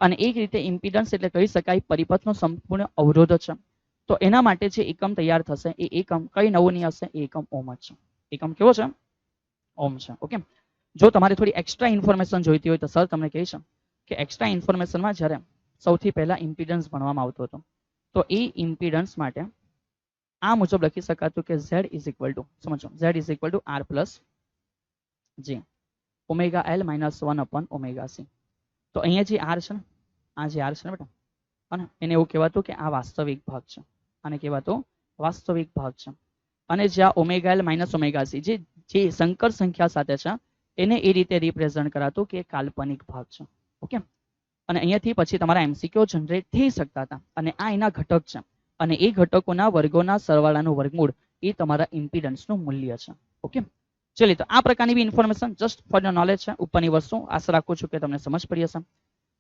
Speaker 1: અને એક રીતે ઇમ્પિડન્સ એટલે કહી શકાય પરિપથનો સંપૂર્ણ અવરોધ છે. તો એના માટે જે એકમ તૈયાર થશે એ એકમ કઈ નવું નહીં હશે, એ એકમ ઓમ જ છે. એકમ કેવો છે? ઓમ છે. ઓકે, જો તમારે થોડી એક્સ્ટ્રા ઇન્ફોર્મેશન જોઈતી હોય તો સર તમને કહે છે કે એક્સ્ટ્રા ઇન્ફોર્મેશનમાં જ્યારે સૌથી પહેલા ઇમ્પિડન્સ ભણવામાં આવતો હતો તો એ ઇમ્પિડન્સ માટે આ મુજબ લખી શકાતું કે Z ઇઝ ઇક્વલ ટુ સમજો Z is equal two R plus J omega L minus 1 upon omega C. તો અહીંયા જે R છે ને, આ જે R છે ને બેટા, અને એને એવું કહેવાતું કે આ વાસ્તવિક ભાગ છે, આને કહેવાતો વાસ્તવિક ભાગ છે. અને જ્યાં omega L minus omega C જે સંકર સંખ્યા સાથે છે એને એ રીતે રિપ્રેઝન્ટ કરાતું કે કાલ્પનિક ભાગ છે. ઓકે, અને અહીંયાથી પછી તમારા MCQ જનરેટ થઈ શકતા હતા, અને આ એના ઘટક છે, અને એ ઘટકોના વર્ગોના સરવાળાનું વર્ગમૂળ એ તમારા ઇમ્પિડન્સનું મૂલ્ય છે. ઓકે, ચલીએ. તો આ પ્રકારની બી information just for your knowledge છે. ઉપરની વસ્તુ આશા રાખું છું કે તમને સમજ પડી હશે.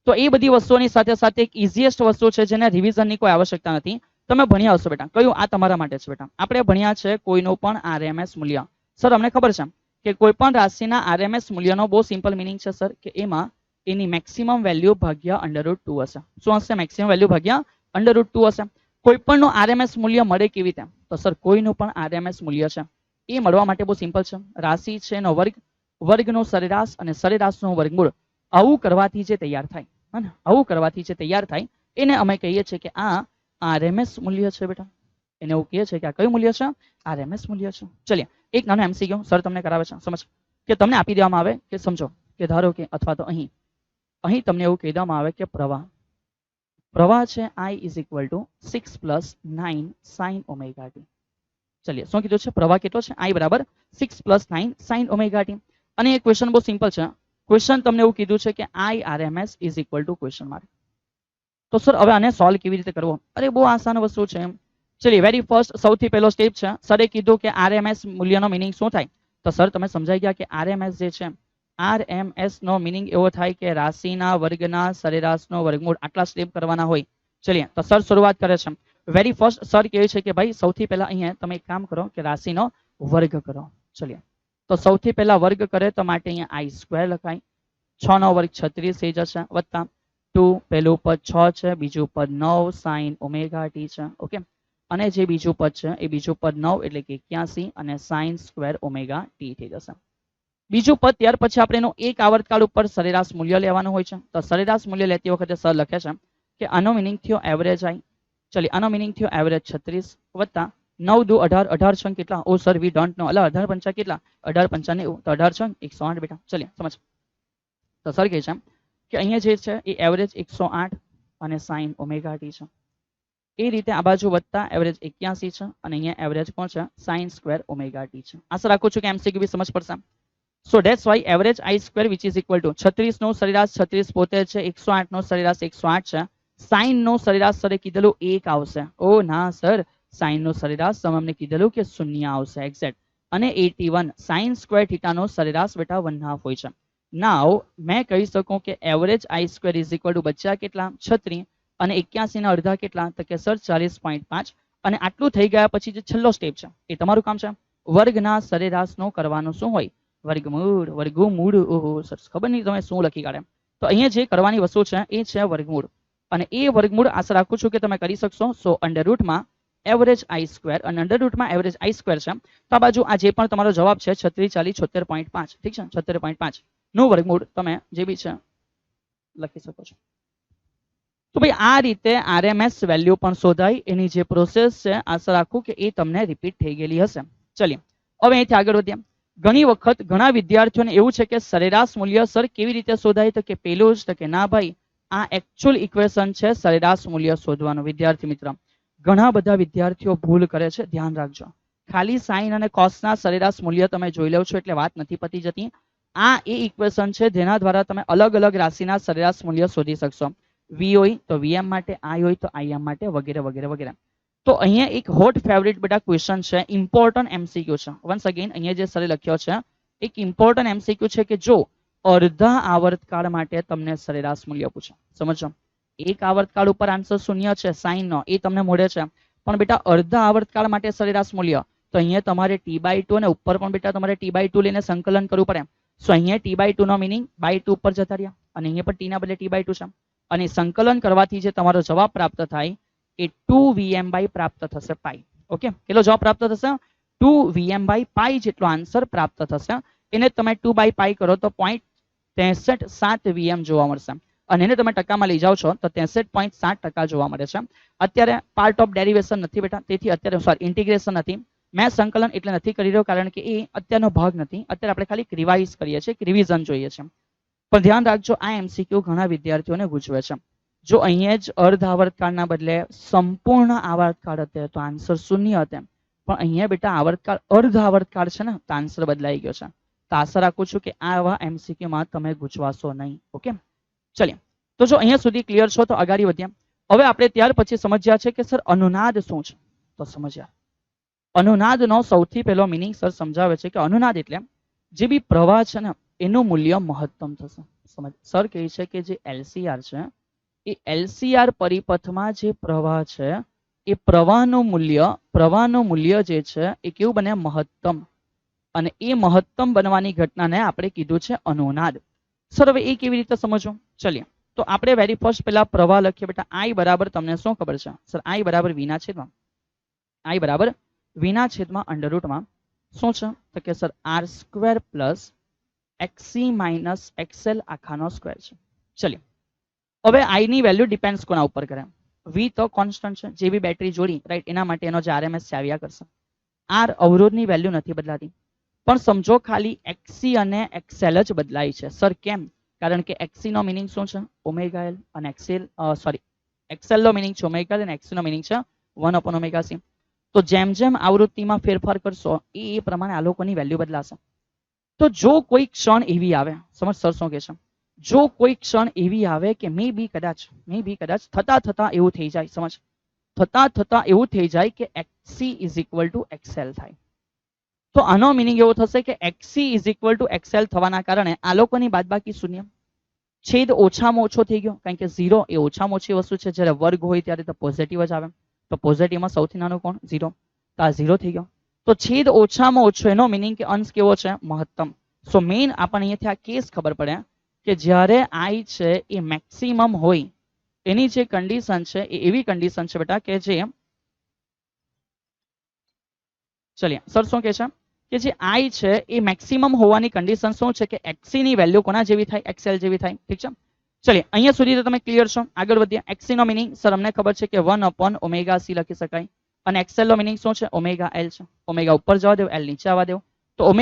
Speaker 1: તો એ બધી વસ્તુઓની સાથે સાથે એક ઇઝીએસ્ટ વસ્તુ છે જેને રિવિઝનની કોઈ આવશ્યકતા નથી. તમે ભણ્યા હશો બેટા. કયું? આ તમારા માટે છે બેટા. આપણે ભણ્યા છે કોઈનું પણ RMS મૂલ્ય. સર અમને ખબર છે કે કોઈ પણ રાશિના RMS મૂલ્યનો બહુ સિમ્પલ મિનિંગ છે સર કે એમાં એની મેક્સિમમ વેલ્યુ ભાગ્યા √2 હશે. શું હશે? મેક્સિમમ વેલ્યુ ભાગ્યા √2 હશે. કોઈ પણનું RMS મૂલ્ય મળે કેવી રીતે? તો સર કોઈનું પણ RMS મૂલ્ય છે એ મળવા માટે બહુ સિમ્પલ છે. રાશિ છે એનો વર્ગ, વર્ગનો સરેરાશ અને સરેરાશનું વર્ગમૂળ. આવું કરવાથી જે તૈયાર થાય, હા, આવું કરવાથી જે તૈયાર થાય એને અમે કહીએ છીએ કે આ RMS મૂલ્ય છે બેટા. એને એવું કહીએ છીએ કે આ કયું મૂલ્ય છે? RMS મૂલ્ય છે. ચલિએ, એક નાનો MCQ સર તમને કરાવે છે. સમજ કે તમને આપી દેવામાં આવે કે સમજો કે ધારો કે અથવા તો અહીં તમને એવું કહી દેવામાં આવે કે પ્રવાહ છે I is equal two 6 + 9 sin omega t. ચલિए, શું કીધું છે? પ્રવાહ કેટલો છે? I બરાબર 6 + 9 sin ઓમેગા t. અને એ ક્વેશ્ચન બહુ સિમ્પલ છે. ક્વેશ્ચન તમને એવું કીધું છે કે I RMS is equal two question mark. તો સર હવે આને સોલ્વ કેવી રીતે કરવો? અરે બહુ આસાન વસ્તુ છે એમ. ચલિए, વેરી ફર્સ્ટ સૌથી પહેલો સ્ટેપ છે. સરે કીધું કે RMS મૂલ્યનો મિનિંગ શું થાય? તો સર તમે સમજાઈ ગયા કે RMS જે છે RMS નો મિનિંગ એવો થાય કે રાશિના વર્ગના સરેરાશનો વર્ગમૂળ. આટલા સ્ટેપ કરવાના હોય. ચલિए, તો સર શરૂઆત કરે છે. વેરી ફર્સ્ટ સર કહે છે કે ભાઈ સૌથી પહેલા અહીંયા તમે એક કામ કરો કે રાશિનો વર્ગ કરો. ચલિए, તો સૌથી પહેલા વર્ગ કરે તો માટે અહીંયા I² લખાય. 6 નો વર્ગ 36 થઈ જશે વત્તા 2 પહેલું પદ 6 છે, બીજું પદ 9 sin ઓમેગા t છે. ઓકે, અને જે બીજું પદ છે એ બીજું પદ 9 એટલે કે 81 અને sin² ઓમેગા t થઈ જશે. બીજું પદ ત્યાર પછી આપણે એનું એક આવર્તકાળ ઉપર સરેરાશ મૂલ્ય લેવાનું હોય છે. તો સરેરાશ મૂલ્ય લેતી વખતે સર લખે છે કે આનો મિનિંગ થયો એવરેજ I. ચલી, આનો મિનિંગ થયો એવરેજ 36 વત્તા 9 દુ 18, 18 છંગ કેટલા? ઓ સર વી ડોન્ટ નો. એટલે 18 પંચા કેટલા? 18 પંચા 90, તો 18 છંગ 108 બેટા. ચલીએ સમજ. તો સર કહે છે કે અહીંયા જે છે એ એવરેજ 108 અને sin ઓમેગા t છે. એ રીતે આ બાજુ વત્તા એવરેજ 81 છે અને અહીંયા એવરેજ કોણ છે? sin² ઓમેગા t છે. આશા રાખું છું કે MCQ બી સમજ પડશે. So that's why average I² which is equal to 36 નો સરેરાશ 36 પોતે છે, 108 નો સરેરાશ 108 છે, sin નો સરેરાશ સરે કીધેલું 1 આવશે. ઓ ના સર, sin નો સરેરાશ તમને કીધેલું કે 0 આવશે એક્ઝેક્ટ. અને 81 sin² θ નો સરેરાશ બેટા 1/2 હોય છે. નાઉ મેં કહી શકું કે average I² is equal two બચ્ચા કેટલા? 36 અને 81 ના અડધા કેટલા? તો કે સર 40.5. અને આટલું થઈ ગયા પછી જે છેલ્લો સ્ટેપ છે એ તમારું કામ છે વર્ગના સરેરાશનો કરવાનું શું હોય? વર્ગમૂળ. વર્ગમૂળ. ઓહો સર ખબર નહીં તમે શું લખી કાઢે. તો અહીંયા જે કરવાની વસ્તુ છે એ છે વર્ગમૂળ, અને એ વર્ગમૂળ આશા રાખું છું કે તમે કરી શકશો. સો અંડરરૂટમાં એવરેજ I² અને અંડરરૂટમાં એવરેજ I² છે. તો આ બાજુ આ જે પણ તમારો જવાબ છે 36 40 76.5, ઠીક છે, 76.5 નું વર્ગમૂળ તમે જે બી છે લખી શકો છો. તો ભાઈ આ રીતે RMS વેલ્યુ પણ શોધાય. એની જે પ્રોસેસ છે આશા રાખું કે એ તમને રિપીટ થઈ ગયેલી હશે. ચલીએ હવે અહીંથી આગળ વધીએ. ઘણી વખત ઘણા વિદ્યાર્થીઓને એવું છે કે સરેરાશ મૂલ્ય સર કેવી રીતે શોધાય? તો કે પેલું જ તો કે ના ભાઈ આ એકચ્યુઅલ ઇક્વેશન છે સરેરાશ મૂલ્ય શોધવાનું. વિદ્યાર્થી મિત્ર, ઘણા બધા વિદ્યાર્થીઓ ભૂલ કરે છે, ધ્યાન રાખજો. ખાલી સાઇન અને કોસના સરેરાશ મૂલ્ય તમે જોઈ લો છો એટલે વાત નથી પતી જતી. આ એ ઇક્વેશન છે જેના દ્વારા તમે અલગ અલગ રાશિના સરેરાશ મૂલ્ય શોધી શકશો. વી હોય તો વીએમ માટે, આઈ હોય તો આઈએમ માટે, વગેરે વગેરે વગેરે. તો અહીંયા એક હોટ ફેવરિટ બેટા ક્વેશ્ચન છે, ઇમ્પોર્ટન્ટ એમસીક્યુ છે. વન્સ અગેન અહીંયા જે સરે લખ્યો છે એક ઇમ્પોર્ટન્ટ એમસીક્યુ છે કે જો અડધા આવર્તકાળ માટે તમને સરેરાશ મૂલ્ય પૂછે. સમજો, એક આવર્તકાળ ઉપર આન્સર શૂન્ય છે સાઇન નો, એ તમને મળે છે, પણ બેટા અડધા આવર્તકાળ માટે સરેરાશ મૂલ્ય, તો અહીંયા તમારે t/2 અને ઉપર પણ બેટા તમારે t/2 લઈને સંકલન કરવું પડે. સો અહીંયા t/2 નો મિનિંગ /2 ઉપર જતા રહ્યા અને અહીંયા પણ t ના બદલે t/2 છે, અને સંકલન કરવાથી જે તમારો જવાબ પ્રાપ્ત થાય એ 2vm/ પ્રાપ્ત થશે પાઈ. ઓકે, કેટલો જવાબ પ્રાપ્ત થશે? 2vm/પાઈ જેટલો આન્સર પ્રાપ્ત થશે. એને તમે 2/પાઈ કરો તો 0.63 vm જોવા મળશે, અને એને તમે ટકામાં લઈ જાઓ છો તો 63.7% જોવા મળે છે. અત્યારે પાર્ટ ઓફ ડેરિવેશન નથી બેટા, તેથી અત્યારે સોરી ઇન્ટિગ્રેશન નથી. મેં સંકલન એટલે નથી કરી રહ્યો કારણ કે એ અત્યારનો ભાગ નથી. અત્યારે આપણે ખાલી રિવાઇઝ કરીએ છીએ, રિવિઝન જોઈએ છે. પણ ધ્યાન રાખજો, આ એમસીક્યુ ઘણા વિદ્યાર્થીઓને ગૂંચવે છે. જો અહીંયા જ અર્ધ આવર્તકાળના બદલે સંપૂર્ણ આવર્તકાળ હતો તો આન્સર શૂન્ય હતો, પણ અહીંયા બેટા આવર્તકાળ અર્ધ આવર્તકાળ છે ને, તો આન્સર બદલાઈ ગયો છે. તો આશા રાખું છું કે આવા એમસીક્યુમાં તમે ગૂંચવાશો નહીં. ઓકે, ચલીએ. તો જો અહીંયા સુધી ક્લિયર છો તો આગળ વધ્યા. હવે આપણે ત્યાર પછી સમજ્યા છે કે સર અનુનાદ શું છે. તો સમજ્યા, અનુનાદનો સૌથી પહેલો મિનિંગ સર સમજાવે છે કે અનુનાદ એટલે જે બી પ્રવાહ છે ને એનું મૂલ્ય મહત્તમ થશે. સમજ, સર કહે છે કે જે એલસીઆર છે એ એલસીઆર પરિપથમાં જે પ્રવાહ છે એ પ્રવાહનું મૂલ્ય જે છે એ કેવું બને? મહત્તમ. અને એ મહત્તમ બનવાની ઘટનાને આપણે કીધું છે અનુનાદ. સર હવે એ કેવી રીતે સમજવું? ચલીએ. તો આપણે વેરી ફર્સ્ટ પેલા પ્રવાહ લખીએ બેટા. આઈ બરાબર તમને શું ખબર છે સર? આઈ બરાબર વીના છેદમાં, આઈ બરાબર વીના છેદમાં અંડર રૂટમાં શું છે તો કે sir r² plus xc minus xl આખાનો સ્ક્વેર છે. ચલીએ. હવે આઈ ની વેલ્યુ ડિપેન્ડ્સ કોના ઉપર કરે? વી તો કોન્સ્ટન્ટ છે, જે બી બેટરી જોડી રાઈટ એના માટે એનો જે આરએમએસ છે આવ્યા કરશે. આર અવરોધની વેલ્યુ નથી બદલાતી, પણ સમજો ખાલી xc અને xl જ બદલાય છે. સર કેમ? કારણ કે xc નો મિનિંગ શું છે? ઓમેગા એલ, અને xl નો મિનિંગ છે ઓમેગા એલ, અને xc નો મિનિંગ છે 1/ωc. તો જેમ જેમ આવૃત્તિમાં ફેરફાર કરશો એ પ્રમાણે આ લોકોની વેલ્યુ બદલાશે. તો જો કોઈ ક્ષણ એવી આવે, સમજ સર શું કહે છે, જો કોઈ ક્ષણ એવી આવે કે મે બી કદાચ થતા એવું થઈ જાય, સમજ થતા એવું થઈ જાય કે xc is equal two xl થાય, તો આનો મિનિંગ એવો થશે કે xc is equal two xl થવાના કારણે આ લોકોની બાદબાકી શૂન્ય, છેદ ઓછામાં ઓછો થઈ ગયો, કારણ કે 0 એ ઓછામાં ઓછી વસ્તુ છે. જ્યારે વર્ગ હોય ત્યારે તો પોઝિટિવ જ આવે, તો પોઝિટિવમાં સૌથી નાનું કોણ? 0. તો આ 0 થઈ ગયો. તો છેદ ઓછામાં ઓછો એનો મિનિંગ કે અંશ કેવો છે? મહત્તમ. સો મેઇન આપણને અહીંયાથી આ કેસ ખબર પડે કે જ્યારે આઈ છે એ મેક્સિમમ હોય, એની જે કન્ડિશન છે એ એવી કન્ડિશન છે બેટા કે જે ચલીએ સર શું કહે છે કે જે આઈ છે એ મેક્સિમમ હોવાની કન્ડિશન શું છે કે xc ની વેલ્યુ કોના જેવી થાય? xl જેવી થાય. ઠીક છે, ચલીએ અહીંયા સુધી તો તમે ક્લિયર છો. આગળ વધીએ. xc નો મિનિંગ સર અમને ખબર છે કે 1/ωc લખી શકાય, અને xl નો મિનિંગ શું છે? ઓમેગા એલ છે. ઓમેગા ઉપર જવા દેવો, એલ નીચે આવવા દેવો, તો ω²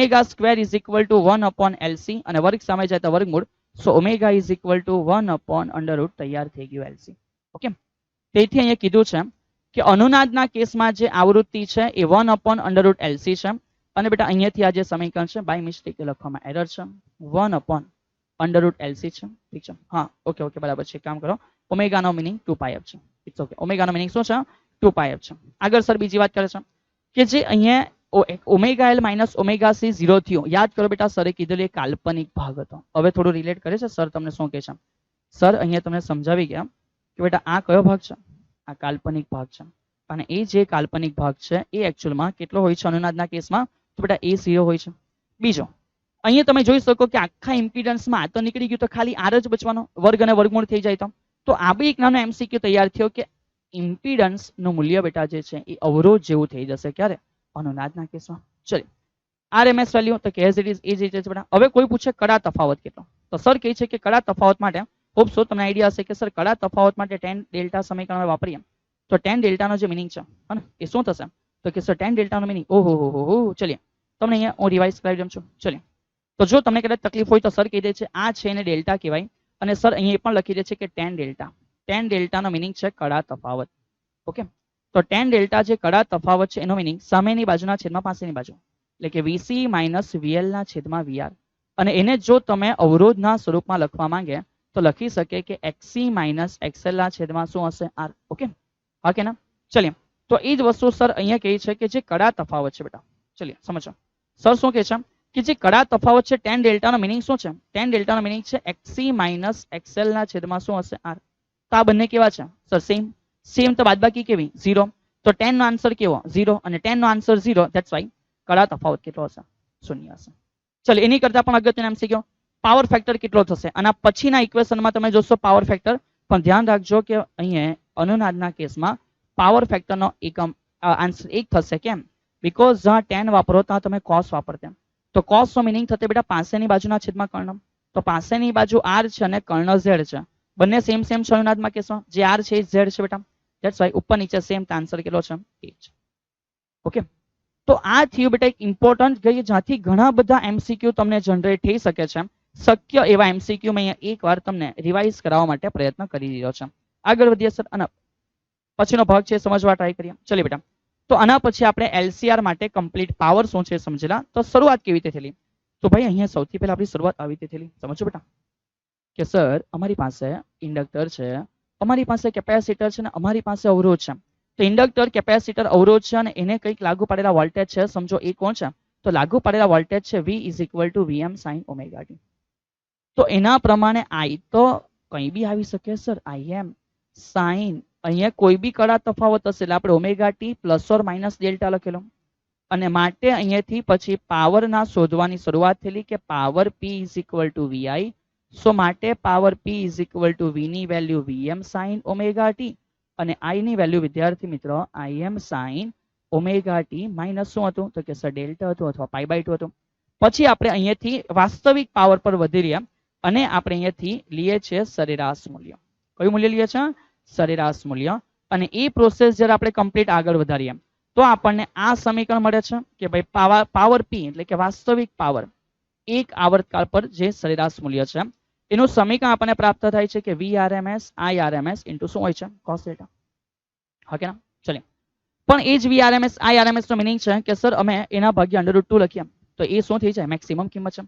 Speaker 1: ઇઝ ઇક્વલ ટુ 1/LC, અને વર્ગ સામે જાય તો વર્ગમૂળ. સો ઓમેગા ઇઝ ઇક્વલ ટુ 1/√, તૈયાર થઈ ગયું LC. ઓકે, તેથી અહીંયા કીધું છે કે અનુનાદના કેસમાં જે આવૃત્તિ છે એ 1/√LC છે, અને બેટા અહીંયાથી આ જે સમીકરણ છે બાય મિસ્ટેક લખવામાં એરર છે, 1/√LC છે. ઠીક છે, હા ઓકે બરાબર છે. કામ કરો, ઓમેગાનો મિનિંગ 2πf છે. ઇટ્સ ઓકે, ઓમેગાનો મિનિંગ શું છે? 2πf છે. આગળ સર બીજી વાત કરે છે કે જે અહીંયા omega L minus omega C 0 થયું. યાદ કરો બેટા, સરે કીધેલું એ કાલ્પનિક ભાગ હતો. હવે થોડું રિલેટ કરે છે સર, તમને શું કહે છે સર? અહીંયા તમને સમજાવી ગયા કે બેટા આ કયો ભાગ છે? આ કાલ્પનિક ભાગ છે, અને એ જે કાલ્પનિક ભાગ છે એ એકચ્યુઅલમાં કેટલો હોય છે અનુનાદના કેસમાં? તો બેટા એ 0 હોય છે. બીજો અહીંયા તમે જોઈ શકો કે આખા ઇમ્પિડન્સમાં આ તો નીકળી ગયું, તો ખાલી આર જ બચવાનો, વર્ગ અને વર્ગમૂળ થઈ જાય તો આ બી એક નાનો એમસીક્યુ તૈયાર થયો કે ઇમ્પિડન્સ નું મૂલ્ય બેટા જે છે એ અવરોધ જેવું થઈ જશે. ક્યારે? અનુનાદના કેસમાં. ચલો આરએમએસ વેલ્યુ તો કે એઝ ઇટ ઇઝ એ જ રીતે છે બેટા. હવે કોઈ પૂછે કડા તફાવત કેટલો, તો સર કહે છે કે કડા તફાવત માટે હોપ સો તમને આઈડિયા હશે કે સર કડા તફાવત માટે tan ડેલ્ટા સમીકરણ વાપરીએ તો tan ડેલ્ટાનો જે મિનિંગ છે હે એ શું થશે? તો કે સર tan ડેલ્ટાનો મિનિંગ ઓહો ચલીએ તમને અહીંયા હું રિવાઇઝ કરાવી દઉં છું. ચલીએ, તો જો તમને કદાચ તકલીફ હોય તો સર કહી દે છે આ છે એને ડેલ્ટા કહેવાય, અને સર અહીંયા પણ લખી દે છે કે tan ડેલ્ટા. tan ડેલ્ટાનો મિનિંગ છે કડા તફાવત. ઓકે, તો tan ડેલ્ટા જે કડા તફાવત છે એનો મિનિંગ સામેની બાજુના છેદમાં પાસેની બાજુ, એટલે કે VC માઇનસ VL ના છેદમાં VR. અને એને જો તમે અવરોધના સ્વરૂપમાં લખવા માંગે તો લખી શકે કે XC માઇનસ XL ના છેદમાં શું હશે? R. ઓકે, હા કે ના? ચલિए, તો એ જ વસ્તુ સર અહીંયા કહે છે કે જે કડા તફાવત છે બેટા, ચલિए સમજો સર શું કહે છે કે જે કડા તફાવત છે tan ડેલ્ટાનો મિનિંગ શું છે? tan ડેલ્ટાનો મિનિંગ છે XC માઇનસ XL ના છેદમાં શું હશે? R. તો આ બંને કેવા છે સર? સેમ. સેમ તો બાદબાકી કેવી? 0. તો tan નો આન્સર કેવો? 0. અને tan નો આન્સર 0, ધેટ્સ વાય કડા તફાવત કેટલો હશે? 0 હશે. ચલો એની કરતા પણ અગત્યનું એમસીક્યુ, પાવર ફેક્ટર કેટલો થશે? આના પછીના ઇક્વેશનમાં તમે જોશો પાવર ફેક્ટર, પણ ધ્યાન રાખજો કે અહીંયા અનુનાદના કેસમાં પાવર ફેક્ટરનો એકમ આન્સર 1 થશે. કેમ? બીકોઝ જ્યાં tan વાપરો ત્યાં તમે cos વાપરતા. તો cos નો મિનિંગ થશે બેટા પાસેની બાજુના છેદમાં કર્ણ. તો પાસેની બાજુ r છે અને કર્ણ z છે. બંને સેમ સેમ છે અનુનાદમાં કેસમાં. જે r છે એ z છે બેટા, ધેટ્સ વાય ઉપર નીચે સેમ. આન્સર કેટલો છે? 8. ઓકે, તો આ થયું બેટા એક ઇમ્પોર્ટન્ટ ગઈ જ્યાંથી ઘણા બધા એમસીક્યુ તમને જનરેટ થઈ શકે છે. શક્ય એવા એમસીક્યુ મેં અહીંયા એકવાર તમને રિવાઇઝ કરાવવા માટે પ્રયત્ન કરી દીધો છે. આગળ વધીએ સર, અને પછીનો ભાગ છે સમજવા ટ્રાય કરીએ. ચલો બેટા, તો આના પછી આપણે LCR માટે કમ્પ્લીટ પાવર શું છે સમજેલા. તો શરૂઆત કેવી રીતે થયેલી? તો ભાઈ અહીંયા સૌથી પહેલા આપણી શરૂઆત આવી રીતે થયેલી. સમજો બેટા કે સર અમારી પાસે ઇન્ડક્ટર છે, અમારી પાસે કેપેસિટર છે, અને અમારી પાસે અવરોધ છે. તો ઇન્ડક્ટર, કેપેસિટર, અવરોધ છે અને એને કંઈક લાગુ પાડેલા વોલ્ટેજ છે. સમજો એ કોણ છે? તો લાગુ પાડેલા વોલ્ટેજ છે V = VM sin ωt. તો એના પ્રમાણે I તો કંઈ બી આવી શકે સર. Im sin, અહીંયા કોઈ બી કડા તફાવત હશે એટલે આપણે ωt plus or minus delta લખેલો. અને માટે અહીંયાથી પછી પાવરના શોધવાની શરૂઆત થયેલી કે પાવર P = VI. સો માટે પાવર P = V ની વેલ્યુ VM sin ωt અને I ની વેલ્યુ વિદ્યાર્થી મિત્રો Im sin ωt માઇનસ શું હતું? તો કે સર ડેલ્ટા હતું અથવા π/2 હતું. પછી આપણે અહીંયાથી વાસ્તવિક પાવર પર વધી રહ્યા અને આપણે અહીંયાથી લઈએ છીએ સરેરાશ મૂલ્ય. કયું મૂલ્ય લઈએ છીએ? સરેરાશ મૂલ્ય. અને એ પ્રોસેસ જ્યારે આપણે કમ્પ્લીટ આગળ વધારીએ તો આપણને આ સમીકરણ મળે છે કે ભાઈ પાવર P એટલે કે વાસ્તવિક પાવર એક આવર્તકાળ પર જે સરેરાશ મૂલ્ય છે એનું સમીકરણ આપણને પ્રાપ્ત થાય છે કે VRMS IRMS ઇન્ટુ શું હોય છે? cos delta. હા કે ના? ચલો, પણ એ જ VRMS IRMS નો મિનિંગ છે કે સર અમે એના ભાગ્યા √2 લખીએ તો એ શું થઈ જાય? મેક્સિમમ કિંમત છે.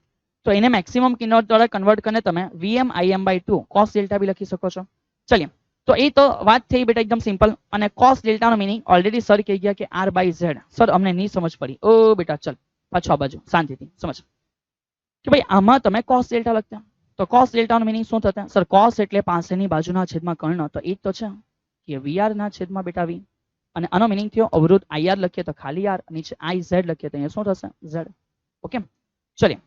Speaker 1: તો એને મેક્સિમમ કિંમત દ્વારા કન્વર્ટ કરીને તમે VM Im/2 cos ડેલ્ટા બી લખી શકો છો. ચલિए, તો એ તો વાત થઈ બેટા એકદમ સિમ્પલ. અને cos delta no meaning already sir કહી ગયા કે R/Z. સર અમને નહીં સમજ પડી. ઓ બેટા ચલ પાછો આ બાજુ શાંતિથી સમજ કે ભાઈ આમાં તમે cos ડેલ્ટા લખતા. તો cos ડેલ્ટા નો મિનિંગ શું થતા? સર cos એટલે પાસેની બાજુના છેદમાં કર્ણ. તો એ તો છે કે VR ના છેદમાં બેટા V. અને આનો મિનિંગ થયો અવરોધ IR લખીએ તો ખાલી R, નીચે IZ લખીએ તો અહીંયા શું થશે? Z. ઓકે, ચલિए,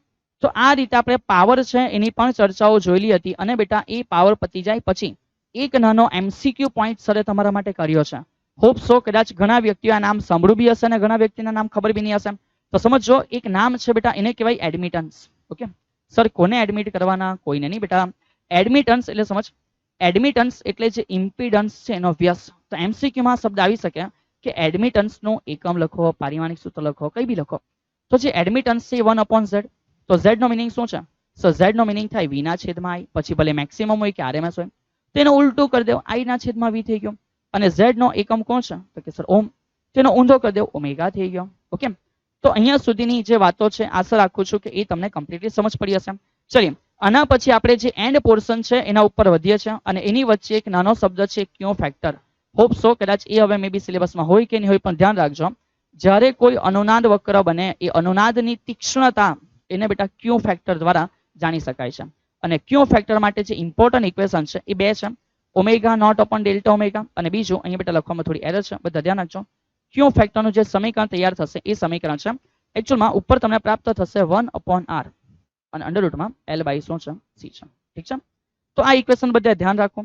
Speaker 1: તો આ રીતે આપણે પાવર છે એની પણ ચર્ચાઓ જોયેલી હતી. અને બેટા એ પાવર પતી જાય પછી એક નાનો MCQ પોઈન્ટ સરે તમારા માટે કર્યો છે. હોપ સો કદાચ ઘણા વ્યક્તિઓ આ નામ સાંભળ્યું બી હશે અને ઘણા વ્યક્તિના નામ ખબર બી નહીં હશે. તો સમજો એક નામ છે બેટા એને કહેવાય એડમિટન્સ. ઓકે, સર કોને એડમિટ કરવાના? કોઈને નહીં બેટા. એડમિટન્સ એટલે સમજ, એડમિટન્સ એટલે જે ઇમ્પિડન્સ છે એનો વ્યસ્ત. તો MCQ માં શબ્દ આવી શકે કે એડમિટન્સ નો એકમ લખો, પારિમાણિક સૂત્ર લખો, કઈ બી લખો. તો જે એડમિટન્સ છે 1/Z. તો Z નો મિનિંગ શું છે? સર Z નો મિનિંગ થાય V ના છેદમાં I. પછી ભલે મેક્સિમમ હોય કે RMS હોય તેનો ઉલટું કરી દેવો, I ના છેદમાં V થઈ ગયો. અને Z નો એકમ કોણ છે? તો કે સર ઓમ. તેનો ઊંધો કરી દેવો, ઓમેગા થઈ ગયો. ઓકે, તો અહીંયા સુધીની જે વાતો છે આશા રાખું છું કે એ તમને કમ્પ્લીટલી સમજ પડી હશે. ચલિए, આના પછી આપણે જે એન્ડ પોર્શન છે એના ઉપર વધીએ છીએ અને એની વચ્ચે એક નાનો શબ્દ છે ક્યુ ફેક્ટર. હોપ સો કદાચ એ હવે મે બી સિલેબસમાં હોય કે નહીં હોય, પણ ધ્યાન રાખજો જ્યારે કોઈ અનુનાદ વક્ર બને એ અનુનાદની તીક્ષ્ણતા એને બેટા ક્યુ ફેક્ટર દ્વારા જાણી શકાય છે. અને ક્યુ ફેક્ટર માટે જે ઇમ્પોર્ટન્ટ ઇક્વેશન છે એ બે છે, ω0/Δω અને બીજું અહીંયા બેટા લખવામાં થોડી એરર છે, બધા ધ્યાન રાખજો. ક્યુ ફેક્ટરનું જે સમીકરણ તૈયાર થશે એ સમીકરણ છે એકચ્યુઅલમાં ઉપર તમને પ્રાપ્ત થશે 1/R અને અંડરરૂટમાં L/C છે. ઠીક છે, તો આ ઇક્વેશન બધા ધ્યાન રાખો.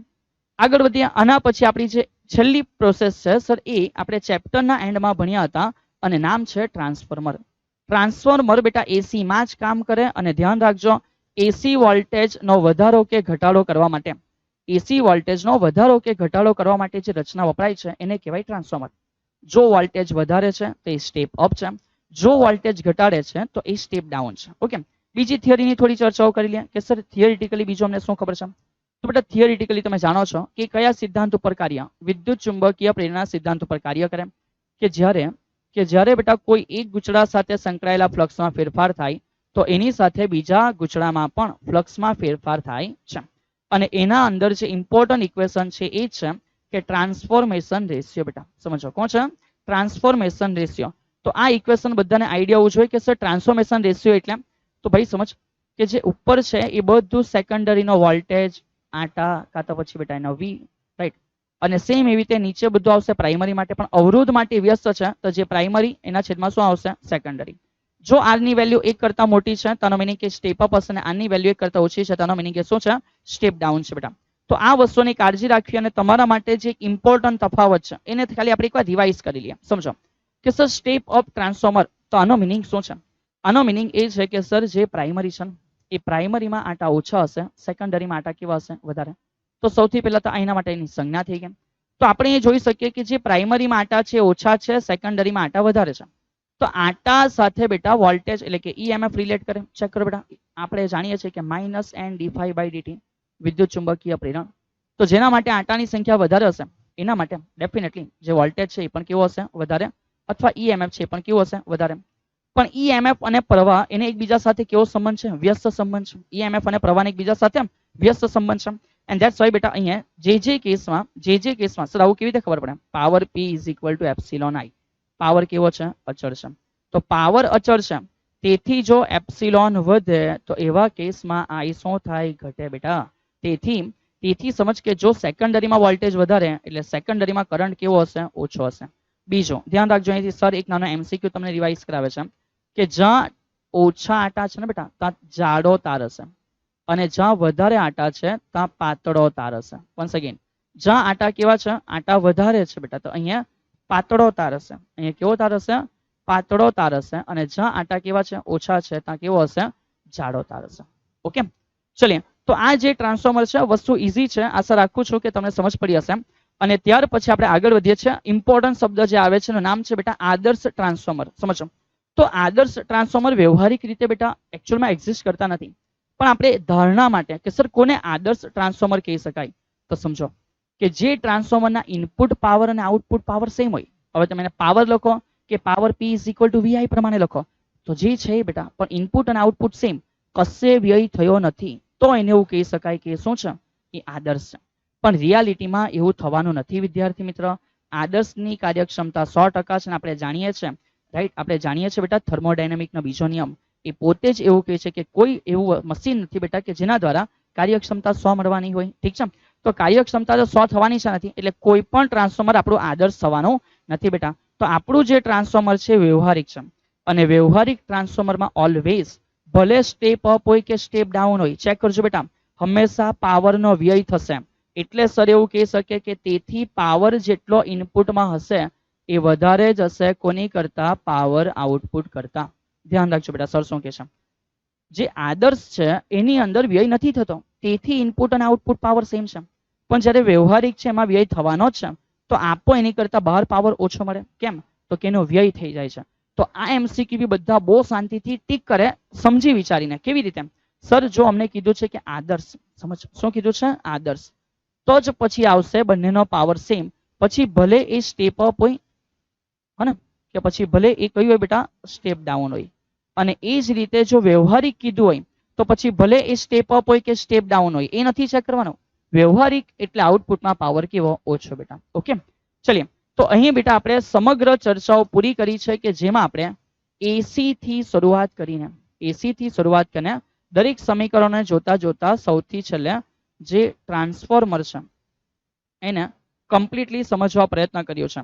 Speaker 1: આગળ વધીએ. આના પછી આપણી જે છેલ્લી પ્રોસેસ છે સર એ આપણે ચેપ્ટરના એન્ડમાં ભણ્યા હતા અને નામ છે ટ્રાન્સફોર્મર. ટ્રાન્સફોર્મર બેટા AC માં જ કામ કરે. અને ધ્યાન રાખજો AC વોલ્ટેજ નો વધારો કે ઘટાડો કરવા માટે, AC વોલ્ટેજ નો વધારો કે ઘટાડો કરવા માટે જે રચના વપરાય છે એને કહેવાય ટ્રાન્સફોર્મર. જો વોલ્ટેજ વધારે છે તો એ સ્ટેપ અપ છે, જો વોલ્ટેજ ઘટાડે છે તો એ સ્ટેપ ડાઉન છે. ઓકે, બીજી થિયરીની થોડી ચર્ચાઓ કરી લઈએ કે સર થિયરિટિકલી બીજું અમને શું ખબર છે? તો બેટા થિયરિટિકલી તમે જાણો છો કે કયા સિદ્ધાંત ઉપર કાર્ય, વિદ્યુત ચુંબકીય પ્રેરણા સિદ્ધાંત ઉપર કાર્ય કરે કે જ્યારે બેટા કોઈ એક ગુચડા સાથે સંકળાયેલા ફ્લક્સમાં ફેરફાર થાય તો એની સાથે બીજા ગુચડામાં પણ ફ્લક્સમાં ફેરફાર થાય છે. અને એના અંદર જે ઇમ્પોર્ટન્ટ ઇક્વેશન છે એ છે કે ટ્રાન્સફોર્મેશન રેશિયો. બેટા સમજો કોણ છે? Transformation ratio. તો આ ઇક્વેશન બધાને આઈડિયા હોવું જોઈએ કે સર ટ્રાન્સફોર્મેશન રેશિયો એટલે, તો ભાઈ સમજ કે જે ઉપર છે એ બધું સેકન્ડરીનો વોલ્ટેજ આટા કાં તો પછી બેટા એનો વી, રાઈટ. અને સેમ એવી રીતે નીચે બધું આવશે પ્રાઇમરી માટે, પણ અવરોધ માટે વ્યસ્ત છે તો જે પ્રાઇમરી એના છેદમાં શું આવશે? સેકન્ડરી. જો આર ની વેલ્યુ 1 કરતા મોટી છે તેનો મીનિંગ કે સ્ટેપ અપ હશે, અને આર ની વેલ્યુ 1 કરતા ઓછી છે તેનો મીનિંગ કે શું છે? સ્ટેપ ડાઉન છે બેટા. તો આ વસ્તુની કાળજી રાખવી અને તમારા માટે જે ઇમ્પોર્ટન્ટ તફાવત છે એને ખાલી આપણે એકવાર રિવાઇઝ કરી લઈએ. સમજો કે સર સ્ટેપ અપ ટ્રાન્સફોર્મર, તો આનો મીનિંગ શું છે? આનો મીનિંગ એ છે કે સર જે પ્રાઇમરી છે એ પ્રાઇમરીમાં આટા ઓછા હશે, સેકન્ડરીમાં આટા કેવા હશે? વધારે. તો સૌથી પહેલા તો એના માટેની સંજ્ઞા થઈ ગઈ. તો આપણે એ જોઈ શકીએ કે જે પ્રાઇમરીમાં આટા છે ઓછા છે, સેકન્ડરીમાં આટા વધારે છે. તો આટા સાથે બેટા વોલ્ટેજ એટલે કે ઈએમએફ રિલેટ કરે. ચેક કરો બેટા, આપણે જાણીએ છીએ કે -N/dt વિદ્યુત ચુંબકીય પ્રેરણ. તો જેના માટે આટાની સંખ્યા વધારે હશે એના માટે ડેફિનેટલી જે વોલ્ટેજ છે એ પણ કેવો હશે? વધારે. અથવા ઈએમએફ છે એ પણ કેવો હશે? વધારે. પણ ઈએમએફ અને પ્રવાહ એને એકબીજા સાથે કેવો સંબંધ છે? વ્યસ્ત સંબંધ છે. ઈએમએફ અને પ્રવાહ એકબીજા સાથે વ્યસ્ત સંબંધ છે. એન્ડ ધેટ્સ વાય બેટા અહીંયા જે કેસમાં સર આવું કેવી રીતે ખબર પડે? Power P = epsilon I. Power કેવો છે? અચળ છે. તો પાવર અચળ છે તેથી જો એપ્સિલોન વધે તો એવા કેસમાં I શું થાય? ઘટે બેટા. તેથી સમજ કે જો સેકન્ડરીમાં વોલ્ટેજ વધારે એટલે સેકન્ડરીમાં કરંટ કેવો હશે? ઓછો હશે. બીજો ધ્યાન રાખજો, અહીંથી સર એક નાનો MCQ તમને રિવાઇઝ કરાવે છે કે જ્યાં ઓછા આટા છે ને બેટા ત્યાં જાડો તાર હશે, અને જ્યાં વધારે આટા છે ત્યાં પાતળો તાર હશે. વન્સ અગેન, જ્યાં આટા કેવા છે? આટા વધારે છે બેટા તો અહીંયા પાતળો તાર હશે. અહીંયા કેવો તાર હશે? પાતળો તાર હશે. અને જ્યાં આટા કેવા છે? ઓછા છે ત્યાં કેવો હશે? જાડો તાર હશે. ઓકે, ચલીએ. તો આ જે ટ્રાન્સફોર્મર છે વસ્તુ ઈઝી છે, આશા રાખું છું કે તમને સમજ પડી હશે. અને ત્યાર પછી આપણે આગળ વધીએ છીએ. ઇમ્પોર્ટન્ટ શબ્દ જે આવે છે એનું નામ છે બેટા આદર્શ ટ્રાન્સફોર્મર. સમજો તો આદર્શ ટ્રાન્સફોર્મર વ્યવહારિક રીતે બેટા એકચ્યુઅલમાં એક્ઝિસ્ટ કરતા નથી, પણ આપણે ધારણા માટે કે સર કોને આદર્શ ટ્રાન્સફોર્મર કહી શકાય, તો સમજો કે જે ટ્રાન્સફોર્મરના ઇનપુટ પાવર અને આઉટપુટ પાવર સેમ હોય. હવે તમે એને પાવર લખો કે પાવર P = VI પ્રમાણે લખો, તો જે છે બેટા પણ ઇનપુટ અને આઉટપુટ સેમ, કશે વ્યય થયો નથી, તો એને એવું કહી શકાય કે શું છે? એ આદર્શ છે. પણ રિયાલિટીમાં એવું થવાનું નથી વિદ્યાર્થી મિત્ર. આદર્શની કાર્યક્ષમતા 100% છે. આપણે જાણીએ છીએ, રાઈટ, આપણે જાણીએ છીએ બેટા થર્મોડાયનેમિકનો બીજો નિયમ એ પોતે જ એવું કહે છે કે કોઈ એવું મશીન નથી બેટા કે જેના દ્વારા કાર્યક્ષમતા 100 મળવાની હોય. ઠીક છે, તો કાર્યક્ષમતા તો 100 થવાની છે નથી, એટલે કોઈ પણ ટ્રાન્સફોર્મર આપણું આદર્શ થવાનું નથી બેટા. તો આપણું જે ટ્રાન્સફોર્મર છે વ્યવહારિક છે, અને વ્યવહારિક ટ્રાન્સફોર્મરમાં ઓલવેઝ ભલે સ્ટેપ અપ હોય કે સ્ટેપ ડાઉન હોય, ચેક કરજો બેટા, હંમેશા પાવરનો વ્યય થશે. એટલે સર એવું કહી શકે કે તેથી પાવર જેટલો ઇનપુટમાં હશે એ વધારે જ હશે કોની કરતા? પાવર આઉટપુટ કરતા. ધ્યાન રાખજો બેટા, સર શું કહે છે? જે આદર્શ છે એની અંદર વ્યય નથી થતો, તેથી ઇનપુટ અને આઉટપુટ પાવર સેમ છે. પણ જ્યારે વ્યવહારિક છે એમાં વ્યય થવાનો જ છે, તો આપો એની કરતા બહાર પાવર ઓછો મળે. કેમ? તો કે એનો વ્યય થઈ જાય છે. તો આ MCQ બધા બહુ શાંતિથી ટીક કરે, સમજી વિચારીને. કેવી રીતે? સર જો અમને કીધું છે કે આદર્શ, સમજ શું કીધું છે? આદર્શ, તો જ પછી આવશે બંનેનો પાવર સેમ. પછી ભલે એ સ્ટેપ અપ હોય હે ને, કે પછી ભલે એ કયું હોય બેટા? સ્ટેપ ડાઉન હોય. અને એ જ રીતે જો વ્યવહારિક કીધું હોય તો પછી ભલે એ સ્ટેપ અપ હોય કે સ્ટેપ ડાઉન હોય, એ નથી ચેક કરવાનું. વ્યવહારિક એટલે આઉટપુટમાં પાવર કેવો? ઓછો બેટા. ઓકે, ચલીએ. તો અહીં બેટા આપણે સમગ્ર ચર્ચાઓ પૂરી કરી છે કે જેમાં આપણે એસી થી શરૂઆત કરીને દરેક સમીકરણોને જોતા સૌથી છેલ્લે જે ટ્રાન્સફોર્મર છે એને કમ્પ્લીટલી સમજવા પ્રયત્ન કર્યો છે.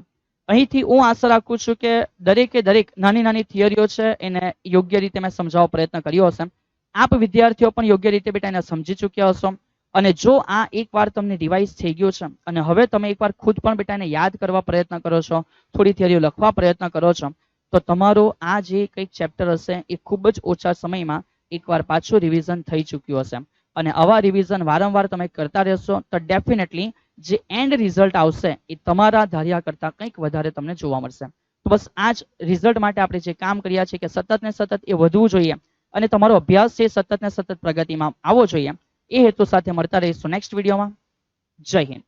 Speaker 1: અહીંથી હું આશા રાખું છું કે દરેક નાની નાની થિયરીઓ છે એને યોગ્ય રીતે મેં સમજાવવા પ્રયત્ન કર્યો હશે. આપ વિદ્યાર્થીઓ પણ યોગ્ય રીતે બેટા એને સમજી ચૂક્યા હશો. અને જો આ એકવાર તમને રિવાઇઝ થઈ ગયું છે અને હવે તમે એકવાર ખુદ પણ બેટા એને યાદ કરવા પ્રયત્ન કરો છો, થોડી થિયરીઓ લખવા પ્રયત્ન કરો છો, તો તમારું આ જે કંઈક ચેપ્ટર હશે એ ખૂબ જ ઓછા સમયમાં એકવાર પાછું રિવિઝન થઈ ચૂક્યું હશે. અને આવા રિવિઝન વારંવાર તમે કરતા રહેશો તો ડેફિનેટલી જે એન્ડ રિઝલ્ટ આવશે એ તમારા ધાર્યા કરતાં કંઈક વધારે તમને જોવા મળશે. તો બસ આ જ રિઝલ્ટ માટે આપણે જે કામ કર્યા છે કે સતત ને સતત એ વધવું જોઈએ, અને તમારો અભ્યાસ છે સતત ને સતત પ્રગતિમાં આવવો જોઈએ. એ હેતુ સાથે મળતા રહીશું નેક્સ્ટ વિડીયોમાં. જય હિન્દ.